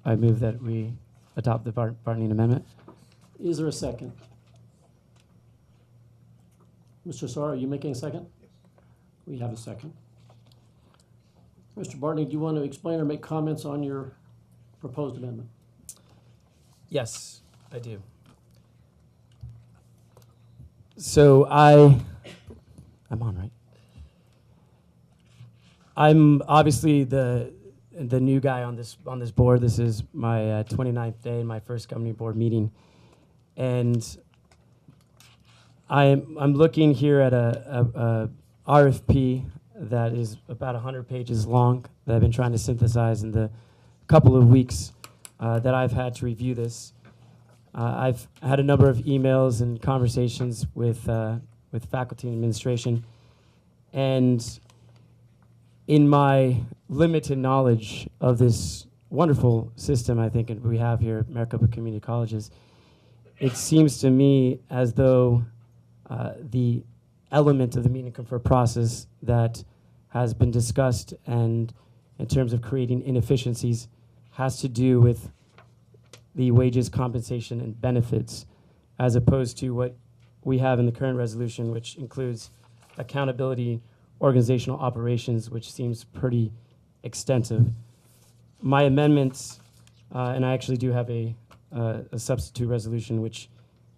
I move that we adopt the Bartning amendment. Is there a second? Mr. Sarr, are you making a second? Yes. We have a second. Mr. Bartney, do you want to explain or make comments on your proposed amendment? Yes, I do. So I'm on, right? I'm obviously the new guy on this board. This is my 29th day, my first governing board meeting, and I'm looking here at a RFP that is about 100 pages long that I've been trying to synthesize in the couple of weeks that I've had to review this. I've had a number of emails and conversations with faculty and administration, and in my limited knowledge of this wonderful system I think we have here at Maricopa Community Colleges, it seems to me as though the element of the Meet and Confer process that has been discussed and in terms of creating inefficiencies has to do with the wages, compensation, and benefits, as opposed to what we have in the current resolution, which includes accountability, organizational operations, which seems pretty extensive. My amendments, and I actually do have a substitute resolution which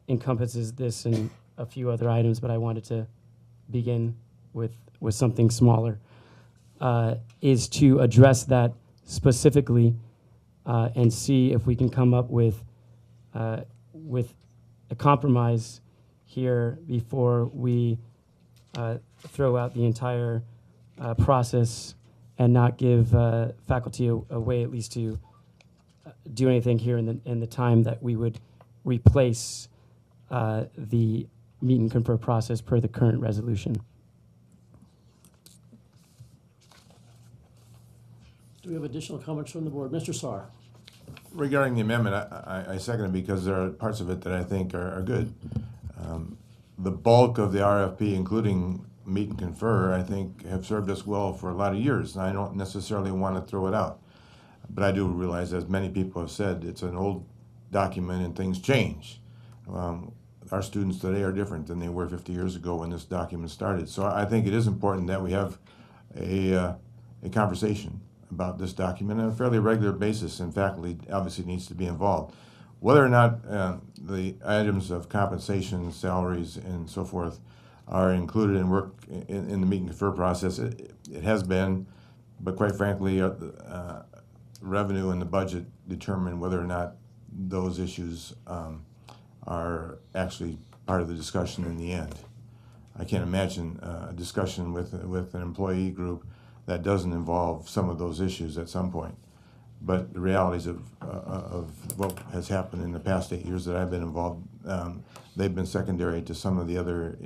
encompasses this and a few other items, but I wanted to begin with something smaller, is to address that specifically and see if we can come up with a compromise here before we throw out the entire process and not give faculty a way at least to do anything here in the time that we would replace the Meet and Confer process per the current resolution. Do we have additional comments from the board? Mr. Sarr. Regarding the amendment, I second it because there are parts of it that I think are good. The bulk of the RFP, including Meet and Confer, I think have served us well for a lot of years, and I don't necessarily want to throw it out. But I do realize, as many people have said, it's an old document and things change. Our students today are different than they were 50 years ago when this document started. So I think it is important that we have a conversation about this document on a fairly regular basis, and faculty obviously needs to be involved. Whether or not the items of compensation, salaries, and so forth are included in work in the Meet and Confer process, it has been, but quite frankly, revenue and the budget determine whether or not those issues are actually part of the discussion in the end. I can't imagine a discussion with an employee group that doesn't involve some of those issues at some point. But the realities of what has happened in the past 8 years that I've been involved, they've been secondary to some of the other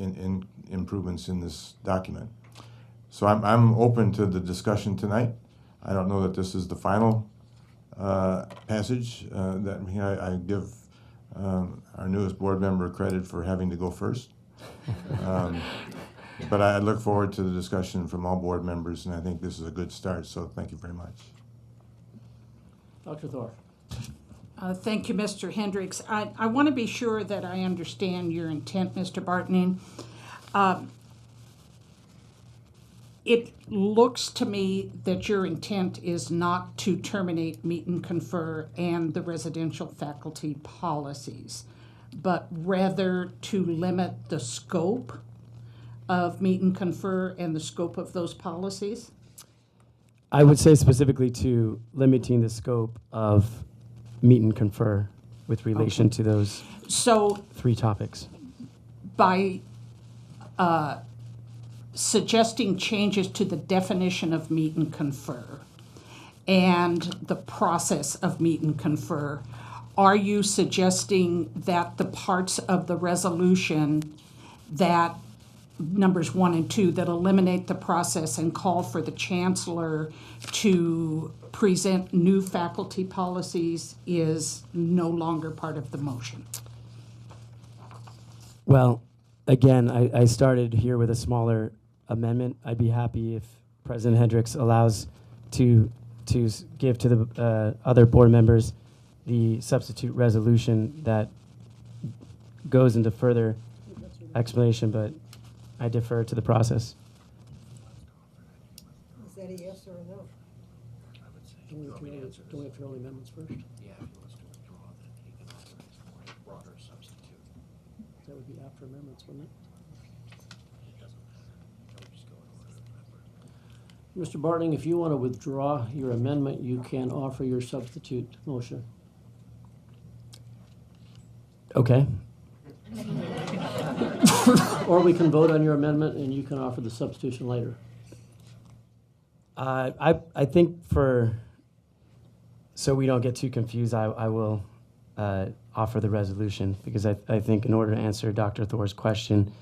improvements in this document. So I'm open to the discussion tonight. I don't know that this is the final passage. I give our newest board member credit for having to go first. But I look forward to the discussion from all board members, and I think this is a good start, so thank you very much. Dr. Thor. Thank you, Mr. Hendricks. I want to be sure that I understand your intent, Mr. Bartney. It looks to me that your intent is not to terminate Meet and Confer and the residential faculty policies, but rather to limit the scope of Meet and Confer and the scope of those policies? I would say specifically to limiting the scope of Meet and Confer with relation to those three topics. By suggesting changes to the definition of Meet and Confer and the process of Meet and Confer, are you suggesting that the parts of the resolution that numbers 1 and 2 that eliminate the process and call for the chancellor to present new faculty policies is no longer part of the motion? Well, again, I started here with a smaller amendment. I'd be happy if President Hendricks allows to give to the other board members the substitute resolution that goes into further explanation, but I defer to the process. Is that a yes or a no? Don't we have to know the amendments first? Yeah, if he wants to withdraw, then he can authorize for a broader substitute. That would be after amendments, wouldn't it? It doesn't matter. I would just go in order of member. Mr. Bartling, if you want to withdraw your amendment, you can offer your substitute motion. Okay. Or we can vote on your amendment and you can offer the substitution later. I think so we don't get too confused, I will offer the resolution, because I think in order to answer Dr. Thor's question,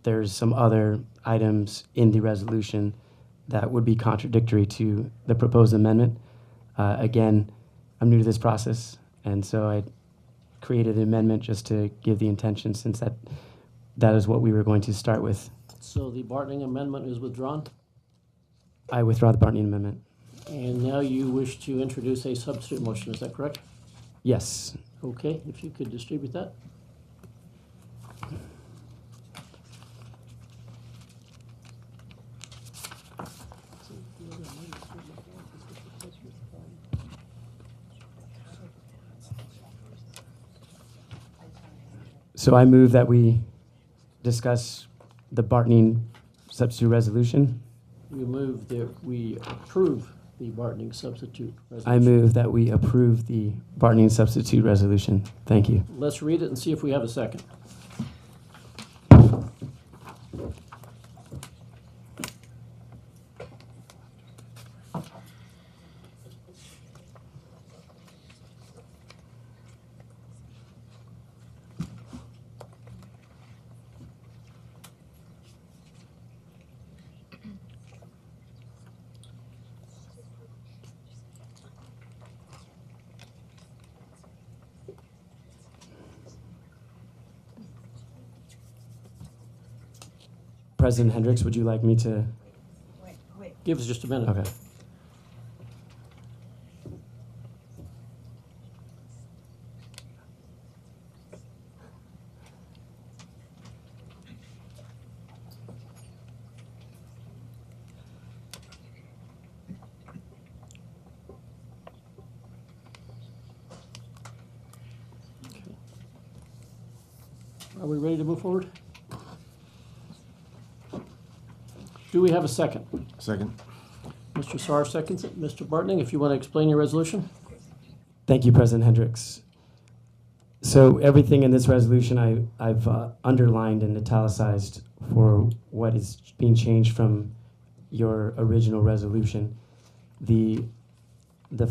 there's some other items in the resolution that would be contradictory to the proposed amendment. Again, I'm new to this process, and so I created an amendment just to give the intention, since that is what we were going to start with. So the Bartling amendment is withdrawn, I withdraw the Bartning amendment. and now you wish to introduce a substitute motion, is that correct? Yes. Okay, if you could distribute that. So I move that we discuss the Bartning substitute resolution. You move that we approve the Bartling substitute resolution. I move that we approve the Bartning substitute resolution. Thank you. Let's read it and see if we have a second. President Hendricks, would you like me to? Wait. Give us just a minute. Okay. Are we ready to move forward? Do we have a second? Second. Mr. Sarr seconds it. Mr. Bartling, if you want to explain your resolution? Thank you, President Hendricks. So everything in this resolution I've underlined and italicized for what is being changed from your original resolution. The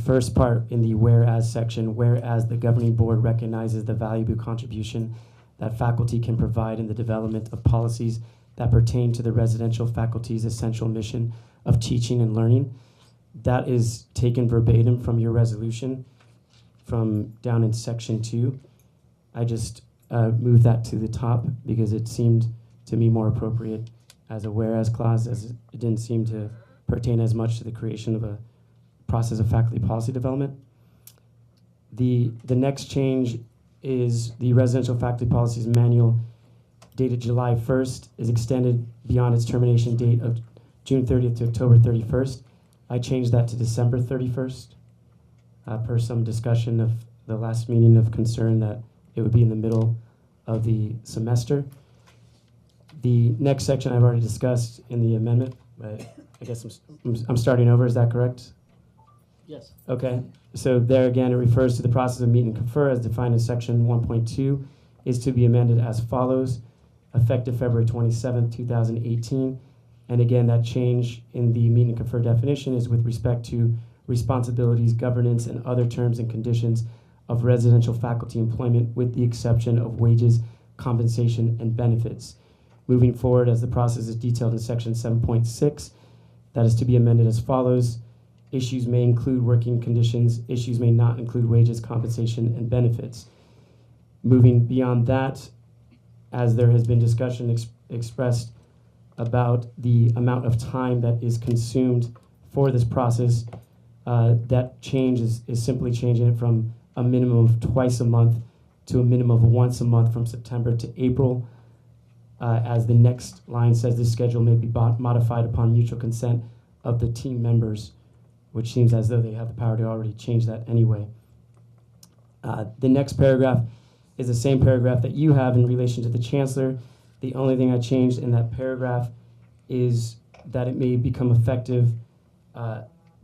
first part in the whereas section, whereas the governing board recognizes the valuable contribution that faculty can provide in the development of policies that pertain to the residential faculty's essential mission of teaching and learning. That is taken verbatim from your resolution from down in section 2. I just moved that to the top because it seemed to me more appropriate as a whereas clause, as it didn't seem to pertain as much to the creation of a process of faculty policy development. The next change is the residential faculty policies manual dated July 1st is extended beyond its termination date of June 30th to October 31st. I changed that to December 31st per some discussion of the last meeting of concern that it would be in the middle of the semester. The next section I've already discussed in the amendment, but I guess I'm starting over, is that correct? Yes. Okay, so there again, it refers to the process of meet and confer as defined in section 1.2 is to be amended as follows, effective February 27th, 2018. And again, that change in the meet and confer definition is with respect to responsibilities, governance, and other terms and conditions of residential faculty employment with the exception of wages, compensation, and benefits. Moving forward, as the process is detailed in section 7.6, that is to be amended as follows. Issues may include working conditions. Issues may not include wages, compensation, and benefits. Moving beyond that, as there has been discussion expressed about the amount of time that is consumed for this process, that change is simply changing it from a minimum of twice a month to a minimum of once a month from September to April. As the next line says, this schedule may be modified upon mutual consent of the team members, which seems as though they have the power to already change that anyway. The next paragraph is the same paragraph that you have in relation to the chancellor. The only thing I changed in that paragraph is that it may become effective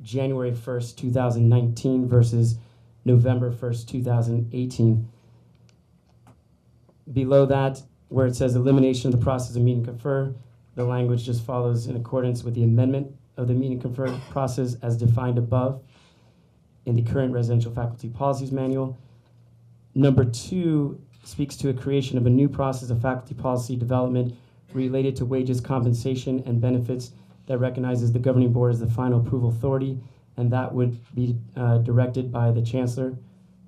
January 1st, 2019 versus November 1st, 2018. Below that, where it says elimination of the process of meet and confer, the language just follows in accordance with the amendment of the meet and confer process as defined above in the current residential faculty policies manual. Number 2 speaks to a creation of a new process of faculty policy development related to wages, compensation, and benefits that recognizes the governing board as the final approval authority, and that would be directed by the chancellor,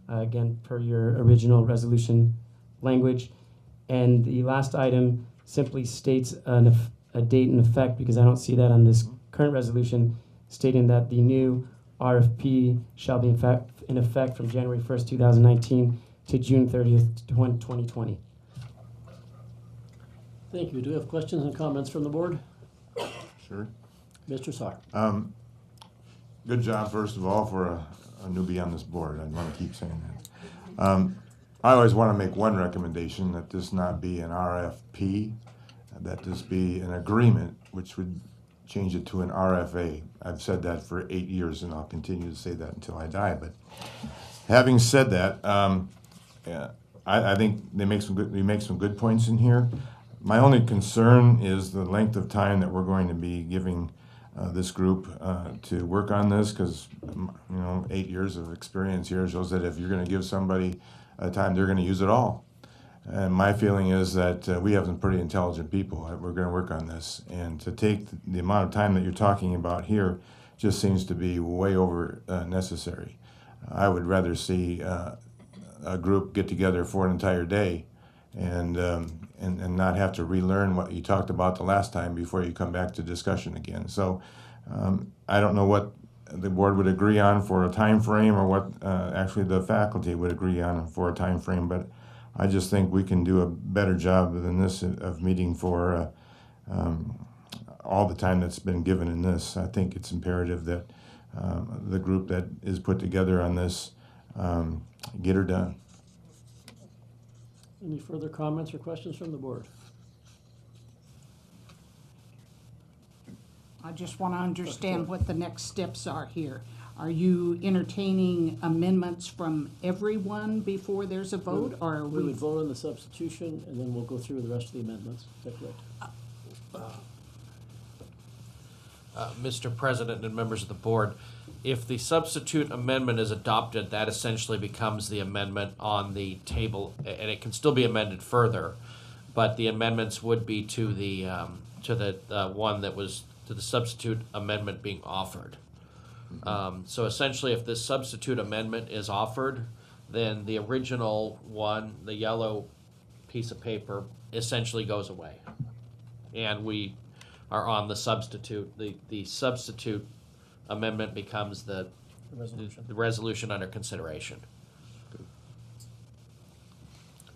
again, per your original resolution language. And the last item simply states a date and effect, because I don't see that on this current resolution, stating that the new RFP shall be in effect from January 1st, 2019 to June 30th, 2020. Thank you. Do we have questions and comments from the board? Sure. Mr. Saar. Good job, first of all, for a newbie on this board. I want to keep saying that. I always want to make one recommendation, that this not be an RFP, that this be an agreement, which would change it to an RFA. I've said that for 8 years, and I'll continue to say that until I die. But having said that, I think we make some good points in here. My only concern is the length of time that we're going to be giving this group to work on this, because 8 years of experience here shows that if you're going to give somebody a time, they're going to use it all. And my feeling is that we have some pretty intelligent people that we're going to work on this, and to take the amount of time that you're talking about here just seems to be way over necessary. I would rather see a group get together for an entire day and not have to relearn what you talked about the last time before you come back to discussion again. So I don't know what the board would agree on for a time frame, or what actually the faculty would agree on for a time frame, but I just think we can do a better job than this of meeting for all the time that's been given in this. I think it's imperative that the group that is put together on this get her done. Any further comments or questions from the board? I just want to understand what the next steps are here. Are you entertaining amendments from everyone before there's a vote, or are we would vote on the substitution, and then we'll go through the rest of the amendments. Is that correct? Mr. President and members of the board, if the substitute amendment is adopted, that essentially becomes the amendment on the table, and it can still be amended further, but the amendments would be to the one that was to the substitute amendment being offered. So essentially, if this substitute amendment is offered, then the original one, the yellow piece of paper, essentially goes away, and we are on the substitute. The substitute amendment becomes the resolution under consideration.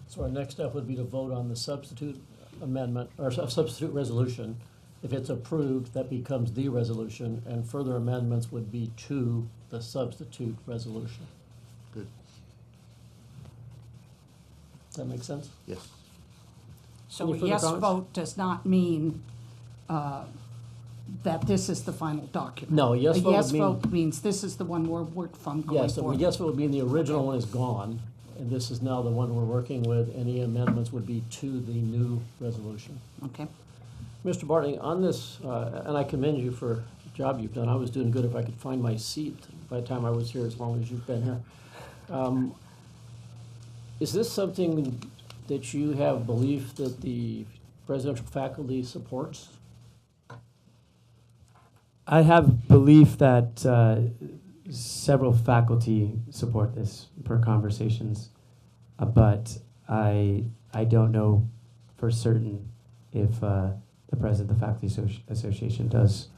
So our next step would be to vote on the substitute amendment, or substitute resolution. If it's approved, that becomes the resolution, and further amendments would be to the substitute resolution. Good. Does that make sense? Yes. So a Any yes further comments? vote does not mean that this is the final document? No, a yes vote would yes mean- vote means this is the one we're worked from going Yes, forward. a yes vote would mean the original one is gone, and this is now the one we're working with. Any amendments would be to the new resolution. Okay. Mr. Bartley, on this, and I commend you for the job you've done. I was doing good if I could find my seat by the time I was here, as long as you've been here. Is this something that you have belief that the presidential faculty supports? I have belief that several faculty support this per conversations, but I don't know for certain if the president of the Faculty Association does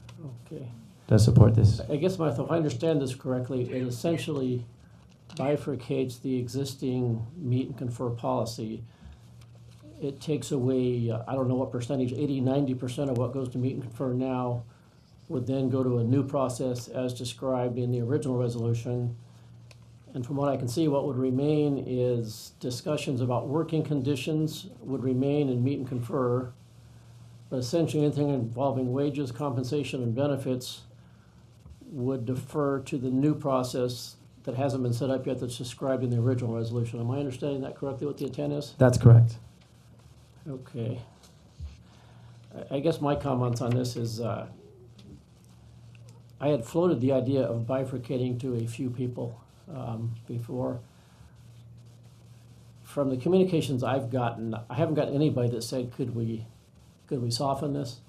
Okay. support this. I guess if I understand this correctly, it essentially bifurcates the existing meet and confer policy, it takes away, I don't know what percentage, 80, 90% of what goes to meet and confer now would then go to a new process as described in the original resolution. And from what I can see, what would remain is discussions about working conditions would remain in meet and confer, but essentially anything involving wages, compensation, and benefits would defer to the new process that hasn't been set up yet that's described in the original resolution. Am I understanding that correctly, what the intent is? That's correct. Okay. I guess my comments on this is I had floated the idea of bifurcating to a few people before. From the communications I've gotten, I haven't got anybody that said, could we soften this?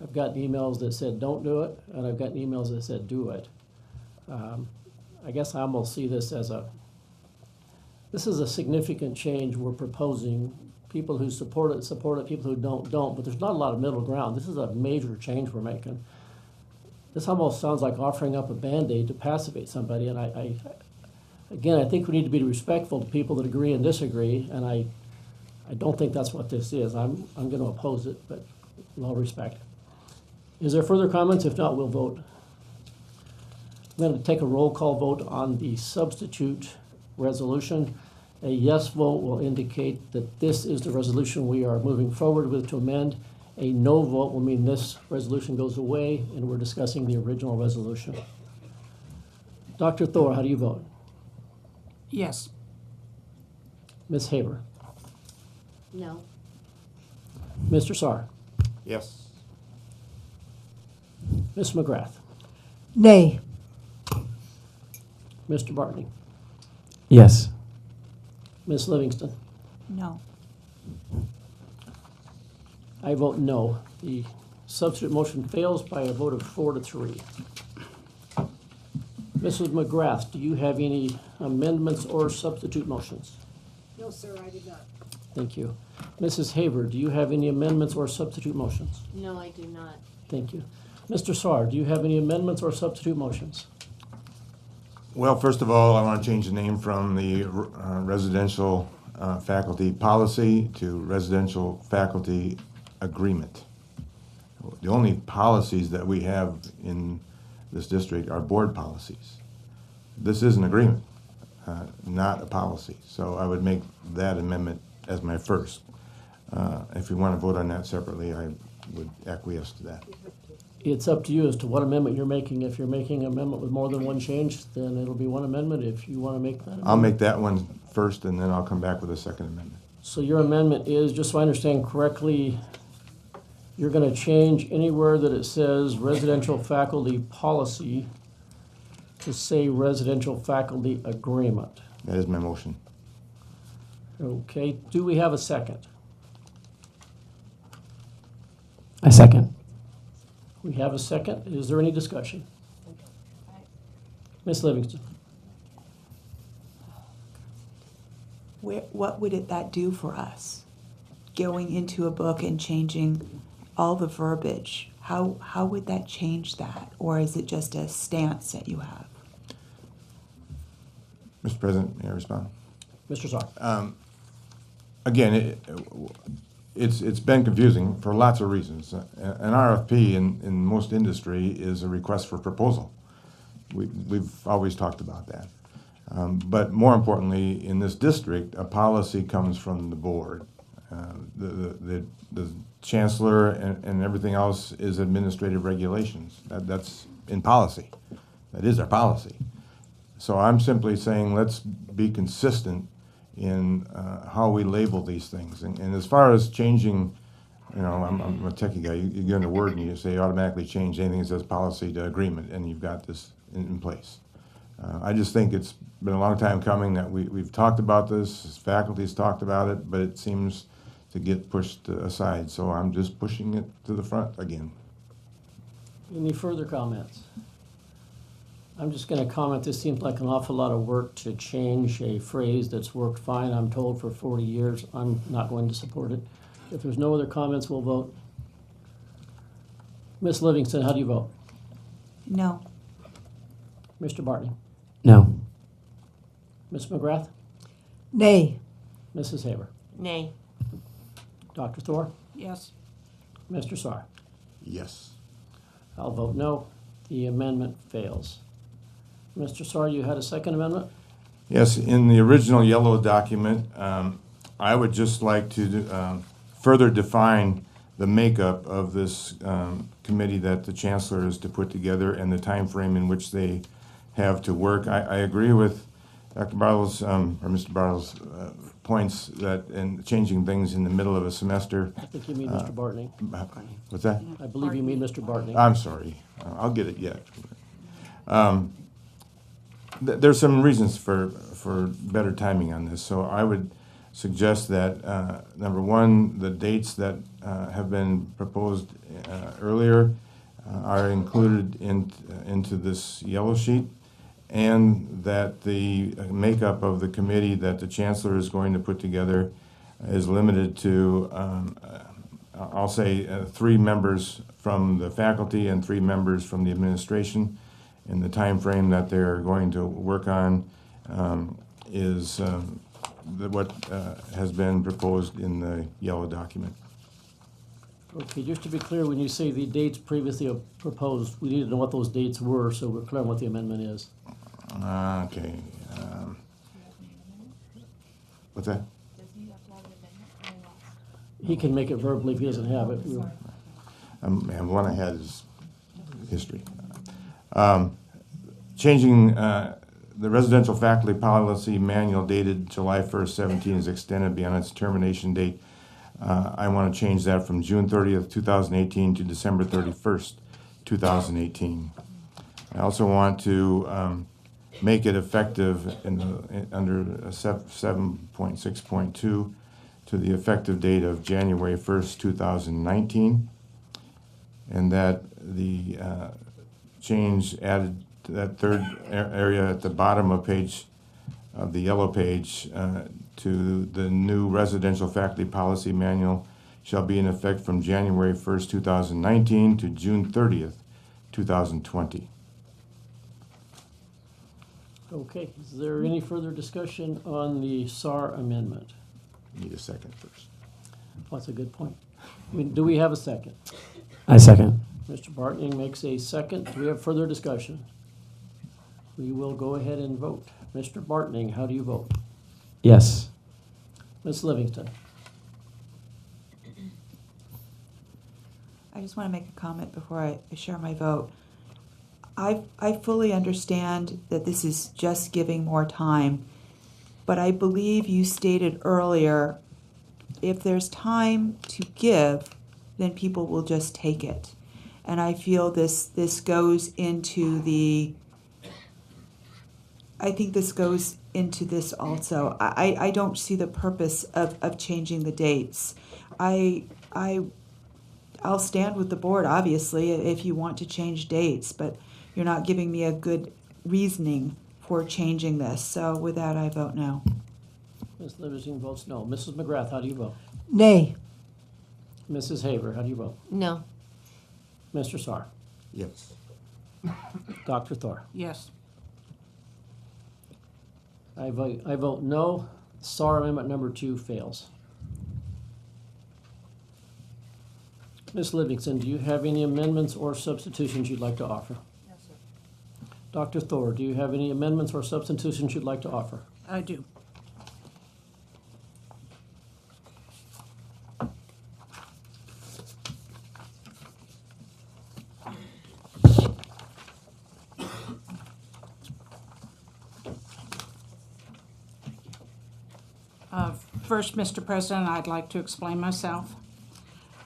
I've gotten emails that said don't do it, and I've gotten emails that said do it. I guess I almost see this as this is a significant change we're proposing. People who support it, people who don't, but there's not a lot of middle ground. This is a major change we're making. This almost sounds like offering up a Band-Aid to passivate somebody, and I think we need to be respectful to people that agree and disagree, and I don't think that's what this is. I'm going to oppose it, but with all respect. Is there further comments? If not, we'll vote. I'm going to take a roll call vote on the substitute resolution. A yes vote will indicate that this is the resolution we are moving forward with to amend. A no vote will mean this resolution goes away and we're discussing the original resolution. Dr. Thor, how do you vote? Yes. Ms. Haber? No. Mr. Sarr? Yes. Ms. McGrath? Nay. Mr. Bartney? Yes. Ms. Livingston? No. I vote no. The substitute motion fails by a vote of 4-3. Mrs. McGrath, do you have any amendments or substitute motions? No, sir, I did not. Thank you. Mrs. Haber, do you have any amendments or substitute motions? No, I do not. Thank you. Mr. Sarr, do you have any amendments or substitute motions? Well, first of all, I want to change the name from the residential faculty policy to residential faculty agreement. The only policies that we have in this district are board policies. This is an agreement, not a policy. So I would make that amendment as my first. If you want to vote on that separately, I would acquiesce to that. It's up to you as to what amendment you're making. If you're making an amendment with more than one change, then it'll be one amendment. If you want to make that amendment. I'll make that one first, and then I'll come back with a second amendment. So your amendment is, just so I understand correctly, you're going to change anywhere that it says residential faculty policy to say residential faculty agreement. That is my motion. Okay, do we have a second? I second. We have a second. Is there any discussion? Ms. Livingston? What would that do for us? Going into a book and changing all the verbiage, how would that change that? Or is it just a stance that you have? Mr. President, may I respond? Mr. Sarr? Again, it's been confusing for lots of reasons. An RFP in most industry is a request for proposal. We've always talked about that. But more importantly, in this district, a policy comes from the board. The chancellor and everything else is administrative regulations. That's in policy. That is our policy. So I'm simply saying let's be consistent in how we label these things. And as far as changing, I'm a techie guy. You get in a word and you say automatically change anything that says policy to agreement, and you've got this in place. I just think it's been a long time coming that we've talked about this, faculty's talked about it, but it seems to get pushed aside. So I'm just pushing it to the front again. Any further comments? I'm just going to comment, this seems like an awful lot of work to change a phrase that's worked fine, I'm told, for 40 years. I'm not going to support it. If there's no other comments, we'll vote. Ms. Livingston, how do you vote? No. Mr. Bartney? No. Ms. McGrath? Nay. Mrs. Haber? Nay. Dr. Thor? Yes. Mr. Sarr? Yes. I'll vote no. The amendment fails. Mr. Sarr, you had a second amendment? Yes, in the original yellow document, I would just like to further define the makeup of this committee that the chancellor is to put together and the time frame in which they have to work. I agree with Dr. Bartles, or Mr. Bartles' points that in changing things in the middle of a semester. I think you mean Mr. Bartney. What's that? I believe you mean Mr. Bartney. I'm sorry. I'll get it yet. There's some reasons for better timing on this. So I would suggest that, number one, the dates that have been proposed earlier are included into this yellow sheet, and that the makeup of the committee that the chancellor is going to put together is limited to, I'll say, 3 members from the faculty and 3 members from the administration. And the time frame that they're going to work on is what has been proposed in the yellow document. Okay, just to be clear, when you say the dates previously proposed, we need to know what those dates were so we're clear on what the amendment is. Okay. What's that? He can make it verbally if he doesn't have it. And one I had is history. Changing the residential faculty policy manual dated July 1st, 17 is extended beyond its termination date. I want to change that from June 30th, 2018 to December 31st, 2018. I also want to make it effective under 7.6.2 to the effective date of January 1st, 2019, and that the change added to that third area at the bottom of the yellow page to the new residential faculty policy manual shall be in effect from January 1st, 2019 to June 30th, 2020. Okay, is there any further discussion on the SAR amendment? Need a second first. Well, that's a good point. I mean, do we have a second? I second. Mr. Bartning makes a second. Do we have further discussion? We will go ahead and vote. Mr. Bartning, how do you vote? Yes. Ms. Livingston? I just want to make a comment before I share my vote. I fully understand that this is just giving more time, but I believe you stated earlier, if there's time to give, then people will just take it. And I feel this goes into I think this goes into this also. I don't see the purpose of changing the dates. I'll stand with the board, obviously, if you want to change dates, but you're not giving me a good reasoning for changing this. So with that, I vote no. Ms. Livingston votes no. Mrs. McGrath, how do you vote? Nay. Mrs. Haber, how do you vote? No. Mr. Sarr? Yes. Dr. Thor? Yes. I vote no. SAR amendment number 2 fails. Ms. Livingston, do you have any amendments or substitutions you'd like to offer? Yes, sir. Dr. Thor, do you have any amendments or substitutions you'd like to offer? I do. First, Mr. President, I'd like to explain myself.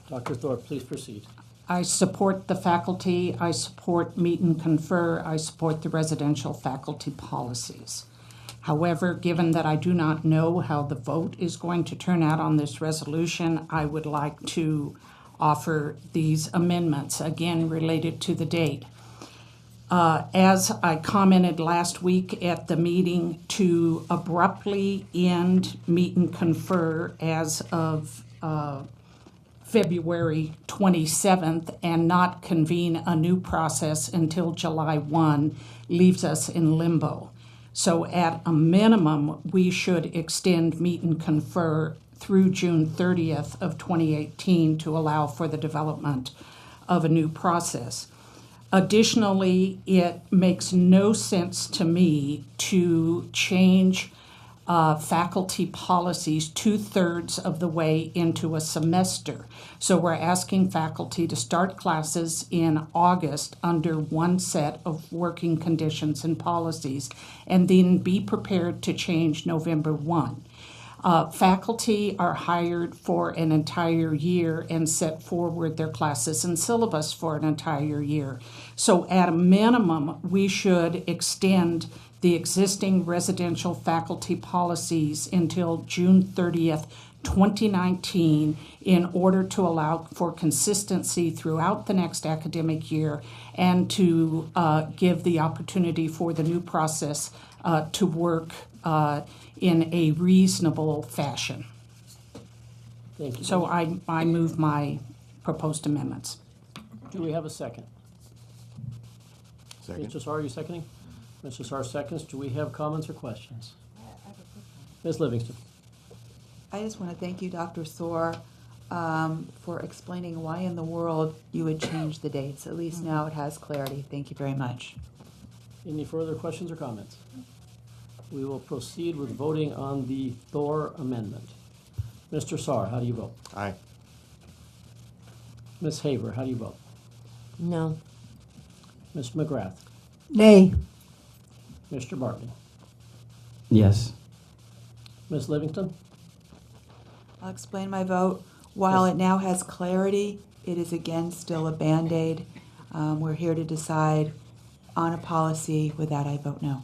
Dr. Thor, please proceed. I support the faculty, I support Meet and Confer, I support the residential faculty policies. However, given that I do not know how the vote is going to turn out on this resolution, I would like to offer these amendments, again related to the date. As I commented last week at the meeting, to abruptly end Meet and Confer as of February 27th and not convene a new process until July 1 leaves us in limbo. So at a minimum, we should extend Meet and Confer through June 30th of 2018 to allow for the development of a new process. Additionally, it makes no sense to me to change faculty policies 2/3 of the way into a semester. So we're asking faculty to start classes in August under one set of working conditions and policies, and then be prepared to change November 1. Faculty are hired for an entire year and set forward their classes and syllabus for an entire year. So at a minimum, we should extend the existing residential faculty policies until June 30th, 2019, in order to allow for consistency throughout the next academic year and to give the opportunity for the new process to work in a reasonable fashion. Thank you. So I move my proposed amendments. Do we have a second? Second. Mr. Sarr, are you seconding? Mr. Sarr seconds. Do we have comments or questions? Ms. Livingston. I just want to thank you, Dr. Soar, for explaining why in the world you would change the dates. At least now it has clarity. Thank you very much. Any further questions or comments? We will proceed with voting on the Thor amendment. Mr. Sarr, how do you vote? Aye. Ms. Haver, how do you vote? No. Ms. McGrath? Nay. Mr. Bartley? Yes. Ms. Livingston? I'll explain my vote. While Yes. it now has clarity, it is again still a Band-Aid. We're here to decide on a policy. With that, I vote no.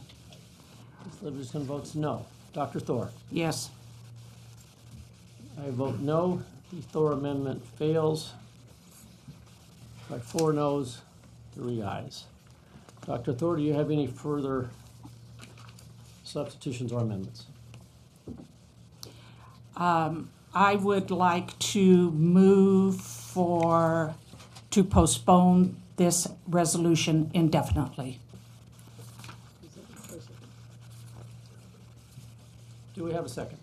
Ms. Livingston votes no. Dr. Thor? Yes. I vote no. The Thor amendment fails by 4 noes, 3 ayes. Dr. Thor, do you have any further substitutions or amendments? I would like to move to postpone this resolution indefinitely. Do we have a second?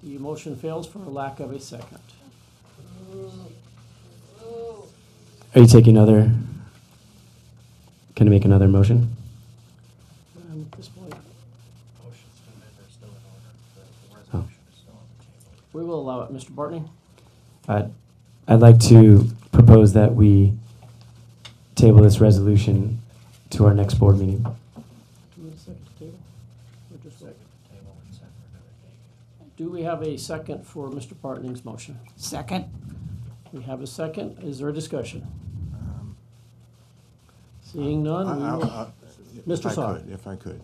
The motion fails for lack of a second. Are you taking another? Can I make another motion? At this point, Oh. we will allow it. Mr. Bartney? I'd like to propose that we table this resolution to our next board meeting. Do we have a second to table? Or just second? Do we have a second for Mr. Bartning's motion? Second. We have a second. Is there a discussion? Seeing none, we will. Mr. Sarr. If I could.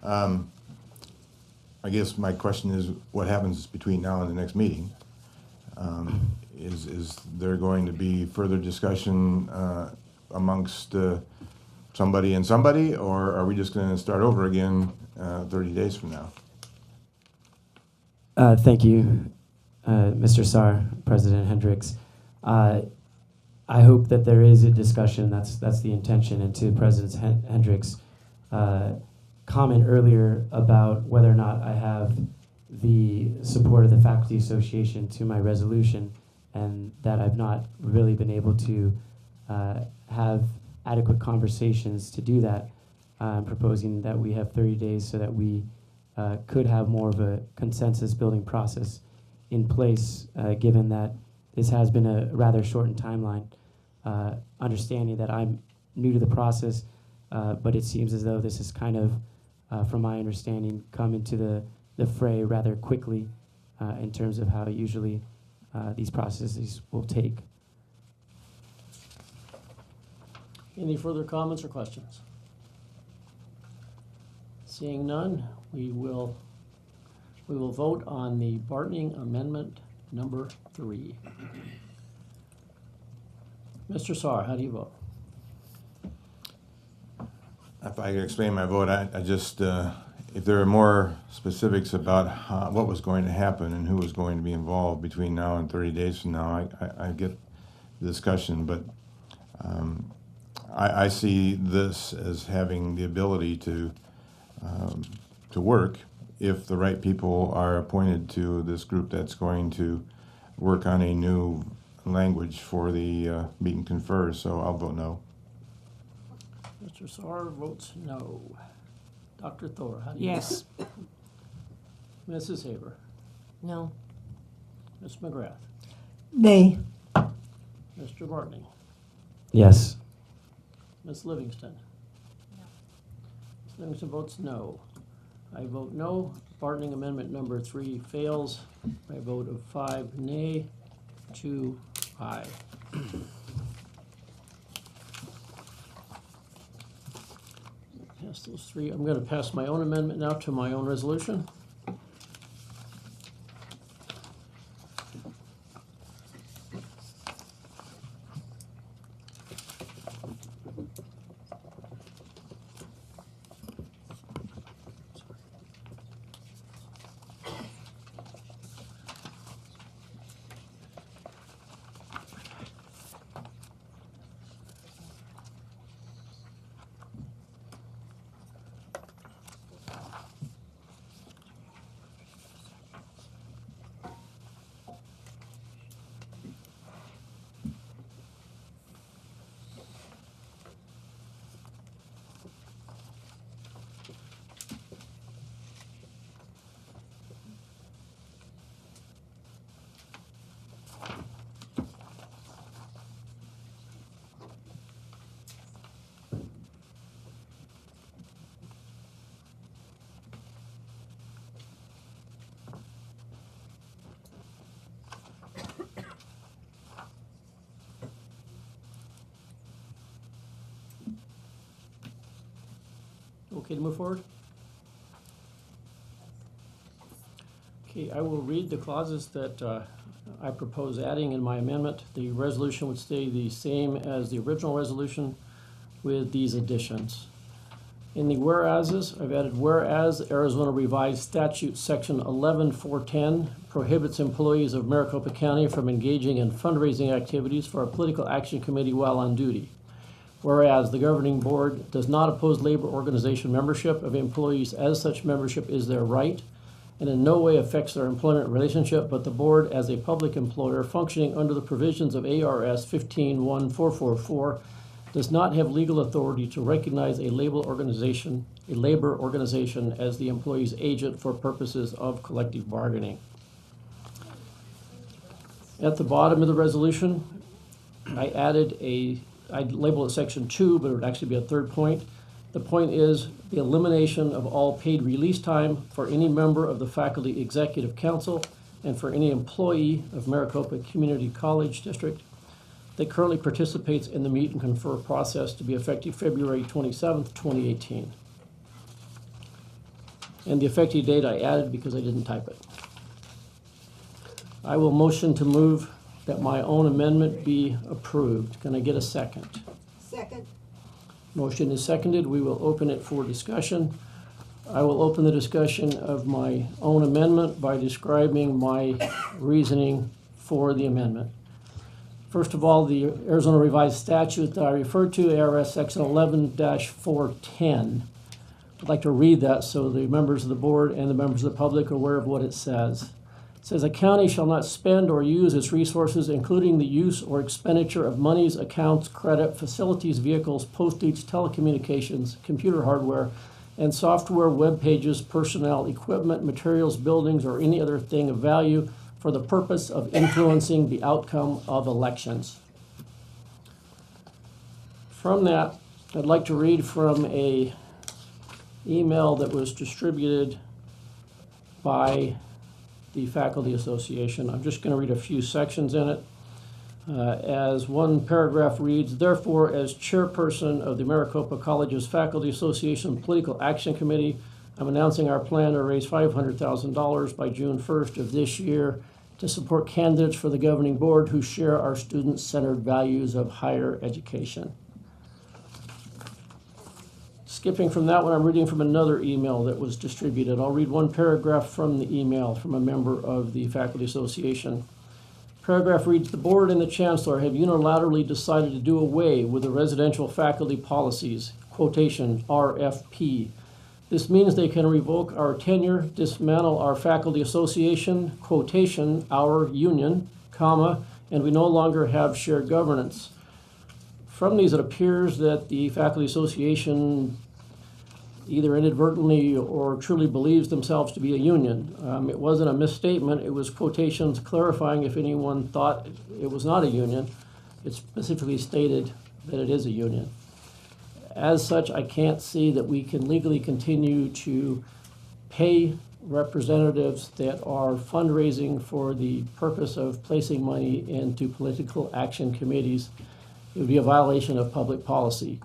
I guess my question is, what happens between now and the next meeting? Is there going to be further discussion amongst somebody and somebody, or are we just going to start over again 30 days from now? Thank you, Mr. Sarr, President Hendricks. I hope that there is a discussion. That's the intention. And to President Hendricks' comment earlier about whether or not I have the support of the Faculty Association to my resolution, and that I've not really been able to have adequate conversations to do that. I'm proposing that we have 30 days so that we could have more of a consensus building process in place, given that this has been a rather shortened timeline. Understanding that I'm new to the process, but it seems as though this is kind of, from my understanding, come into the fray rather quickly in terms of how usually these processes will take. Any further comments or questions? Seeing none, we will vote on the Bartning Amendment number 3. Mr. Sarr, how do you vote? If I could explain my vote, I just, if there are more specifics about what was going to happen and who was going to be involved between now and 30 days from now, I get the discussion, but I see this as having the ability to work if the right people are appointed to this group that's going to work on a new language for the Meet and Confer, so I'll vote no. Mr. Saar votes no. Dr. Thor, how do you Yes. vote? Mrs. Haber, No. Ms. McGrath, Nay. Mr. Bartning, Yes. Ms. Livingston. Ms. Livingston votes no. I vote no. Bartning Amendment number 3 fails by a vote of 5 nay, 2 aye. Pass those 3. I'm going to pass my own amendment now to my own resolution. Okay to move forward? Okay, I will read the clauses that I propose adding in my amendment. The resolution would stay the same as the original resolution with these additions. In the whereases, I've added whereas Arizona Revised Statute Section 11410 prohibits employees of Maricopa County from engaging in fundraising activities for a political action committee while on duty. Whereas the governing board does not oppose labor organization membership of employees, as such membership is their right and in no way affects their employment relationship, but the board, as a public employer functioning under the provisions of ARS 151444, does not have legal authority to recognize a labor organization as the employee's agent for purposes of collective bargaining. At the bottom of the resolution, I label it section 2, but it would actually be a third point. The point is the elimination of all paid release time for any member of the Faculty Executive Council and for any employee of Maricopa Community College District that currently participates in the Meet and Confer process, to be effective February 27th, 2018. And the effective date I added because I didn't type it. I will motion to move that my own amendment be approved. Can I get a second? Second. Motion is seconded. We will open it for discussion. I will open the discussion of my own amendment by describing my reasoning for the amendment. First of all, the Arizona Revised Statute that I referred to, ARS Section 11-410. I'd like to read that so the members of the board and the members of the public are aware of what it says. It says, a county shall not spend or use its resources, including the use or expenditure of monies, accounts, credit, facilities, vehicles, postage, telecommunications, computer hardware, and software, web pages, personnel, equipment, materials, buildings, or any other thing of value for the purpose of influencing the outcome of elections. From that, I'd like to read from an email that was distributed by the Faculty Association. I'm just going to read a few sections in it. As one paragraph reads, therefore, as chairperson of the Maricopa College's Faculty Association Political Action Committee, I'm announcing our plan to raise $500,000 by June 1st of this year to support candidates for the governing board who share our student-centered values of higher education. Skipping from that one, I'm reading from another email that was distributed. I'll read one paragraph from the email from a member of the Faculty Association. Paragraph reads, the board and the chancellor have unilaterally decided to do away with the residential faculty policies, quotation, RFP. This means they can revoke our tenure, dismantle our faculty association, quotation, our union, comma, and we no longer have shared governance. From these, it appears that the faculty association either inadvertently or truly believes themselves to be a union. It wasn't a misstatement, it was quotations clarifying if anyone thought it was not a union. It specifically stated that it is a union. As such, I can't see that we can legally continue to pay representatives that are fundraising for the purpose of placing money into political action committees. It would be a violation of public policy.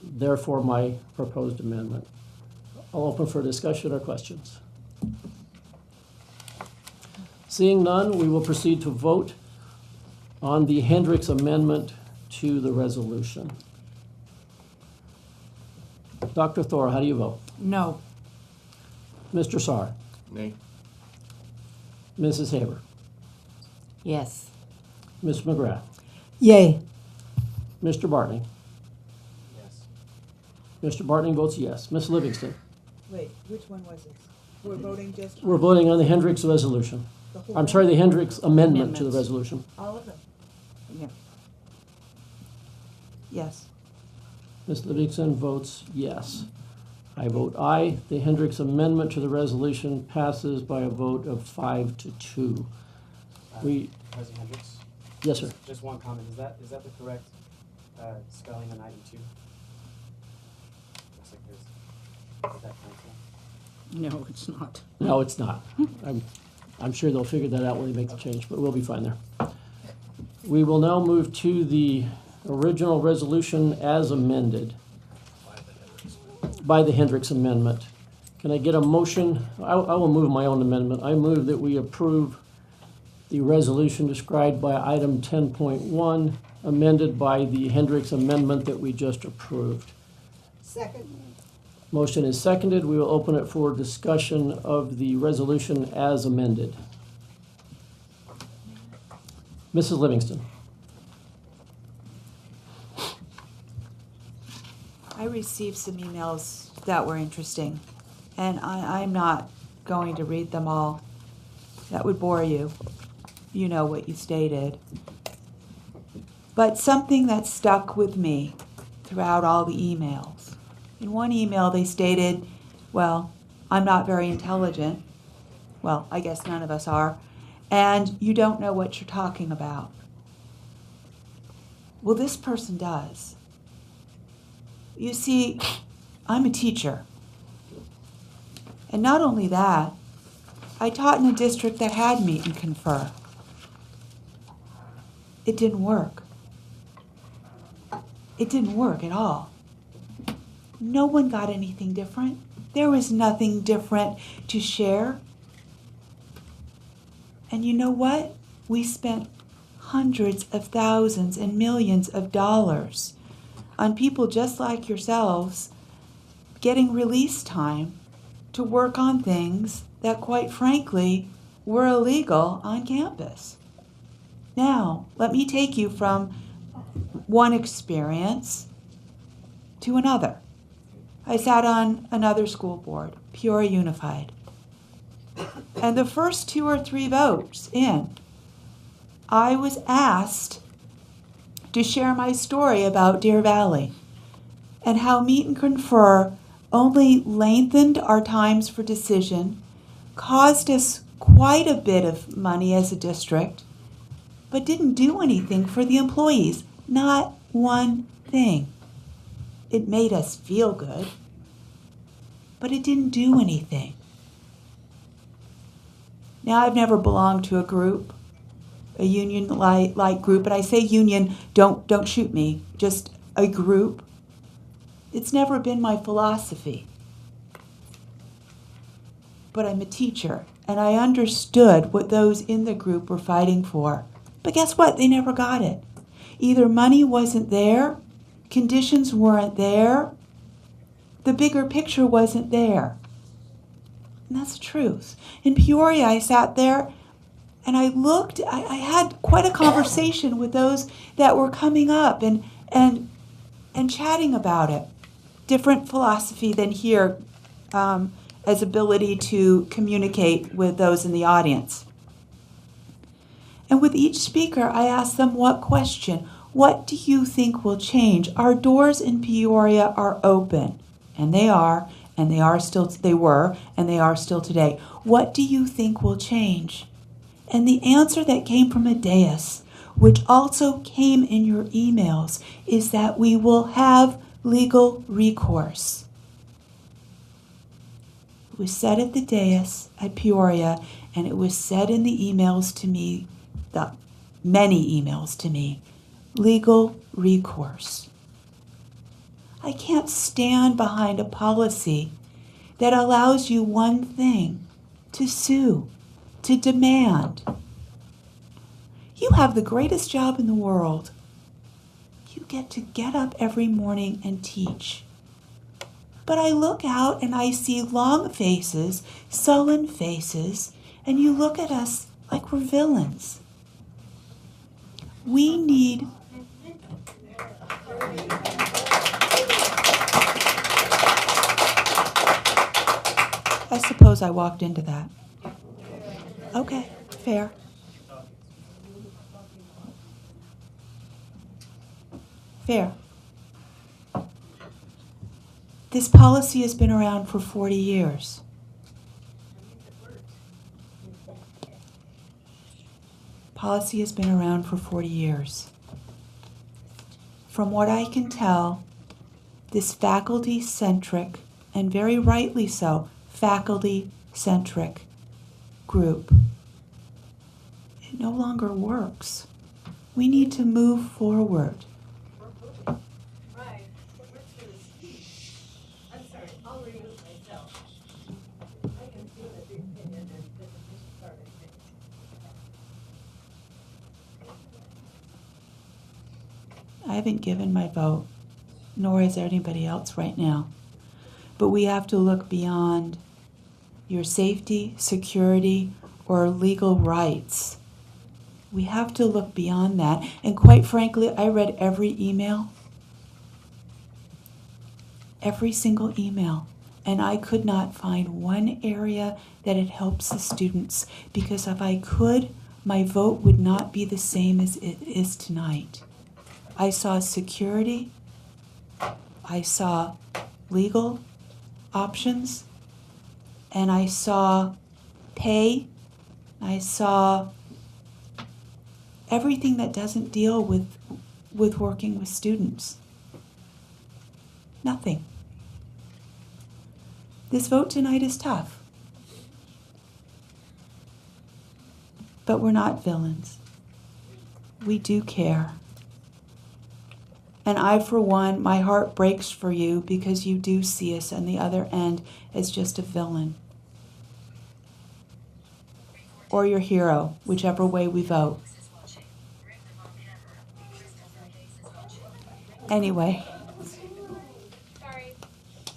Therefore, my proposed amendment. I'll open for discussion or questions. Seeing none, we will proceed to vote on the Hendricks amendment to the resolution. Dr. Thor, how do you vote? No. Mr. Saar? Nay. Mrs. Haber? Yes. Ms. McGrath? Yay. Mr. Bartning? Yes. Mr. Bartning votes yes. Ms. Livingston? Wait, which one was this? We're voting just We're voting on the Hendricks resolution. the whole I'm sorry, the Hendricks amendment to the Amendments. resolution. all of them? Yeah. Yes. Ms. Livingston votes yes. I vote aye. The Hendricks amendment to the resolution passes by a vote of 5-2. President Hendricks, Yes, sir. just one comment. Is that the correct spelling on item 2? Looks like there's, is that council? No, it's not. No, it's not. I'm sure they'll figure that out when they make the change, but we'll be fine there. We will now move to the original resolution as amended by the Hendricks amendment. Can I get a motion? I will move my own amendment. I move that we approve the resolution described by item 10.1, amended by the Hendricks amendment that we just approved. Second. Motion is seconded. We will open it for discussion of the resolution as amended. Mrs. Livingston. I received some emails that were interesting, and I'm not going to read them all. That would bore you. You know what you stated. But something that stuck with me throughout all the emails. In one email they stated, well, I'm not very intelligent. Well, I guess none of us are. And you don't know what you're talking about. Well, this person does. You see, I'm a teacher. And not only that, I taught in a district that had Meet and Confer. It didn't work. It didn't work at all. No one got anything different. There was nothing different to share. And you know what? We spent hundreds of thousands and millions of dollars on people just like yourselves getting release time to work on things that, quite frankly, were illegal on campus. Now, let me take you from one experience to another. I sat on another school board, Peoria Unified. And the first 2 or 3 votes in, I was asked to share my story about Deer Valley and how Meet and Confer only lengthened our times for decision, caused us quite a bit of money as a district, but didn't do anything for the employees. Not one thing. It made us feel good, but it didn't do anything. Now, I've never belonged to a group, a union-like group, and I say union, don't shoot me, just a group. It's never been my philosophy. But I'm a teacher, and I understood what those in the group were fighting for. But guess what? They never got it. Either money wasn't there, conditions weren't there, the bigger picture wasn't there. And that's the truth. In Peoria, I sat there And I looked, I had quite a conversation with those that were coming up and chatting about it. Different philosophy than here as ability to communicate with those in the audience. And with each speaker, I asked them what question. What do you think will change? Our doors in Peoria are open, and they are, and they are still, they were, and they are still today. What do you think will change? And the answer that came from a dais, which also came in your emails, is that we will have legal recourse. It was said at the dais at Peoria, and it was said in the emails to me, the many emails to me, legal recourse. I can't stand behind a policy that allows you one thing, to sue, to demand. You have the greatest job in the world. You get up every morning and teach. But I look out and I see long faces, sullen faces, and you look at us like we're villains. We need I suppose I walked into that. Okay, fair. Fair. This policy has been around for 40 years. Policy has been around for 40 years. From what I can tell, this faculty-centric, and very rightly so, faculty-centric group, it no longer works. We need to move forward. I haven't given my vote, nor is anybody else right now. But we have to look beyond your safety, security, or legal rights. We have to look beyond that. And quite frankly, I read every email, every single email, and I could not find one area that it helps the students, because if I could, my vote would not be the same as it is tonight. I saw security, I saw legal options, and I saw pay, I saw everything that doesn't deal with working with students. Nothing. This vote tonight is tough. But we're not villains. We do care. And I, for one, my heart breaks for you because you do see us on the other end as just a villain. Or your hero, whichever way we vote. Anyway,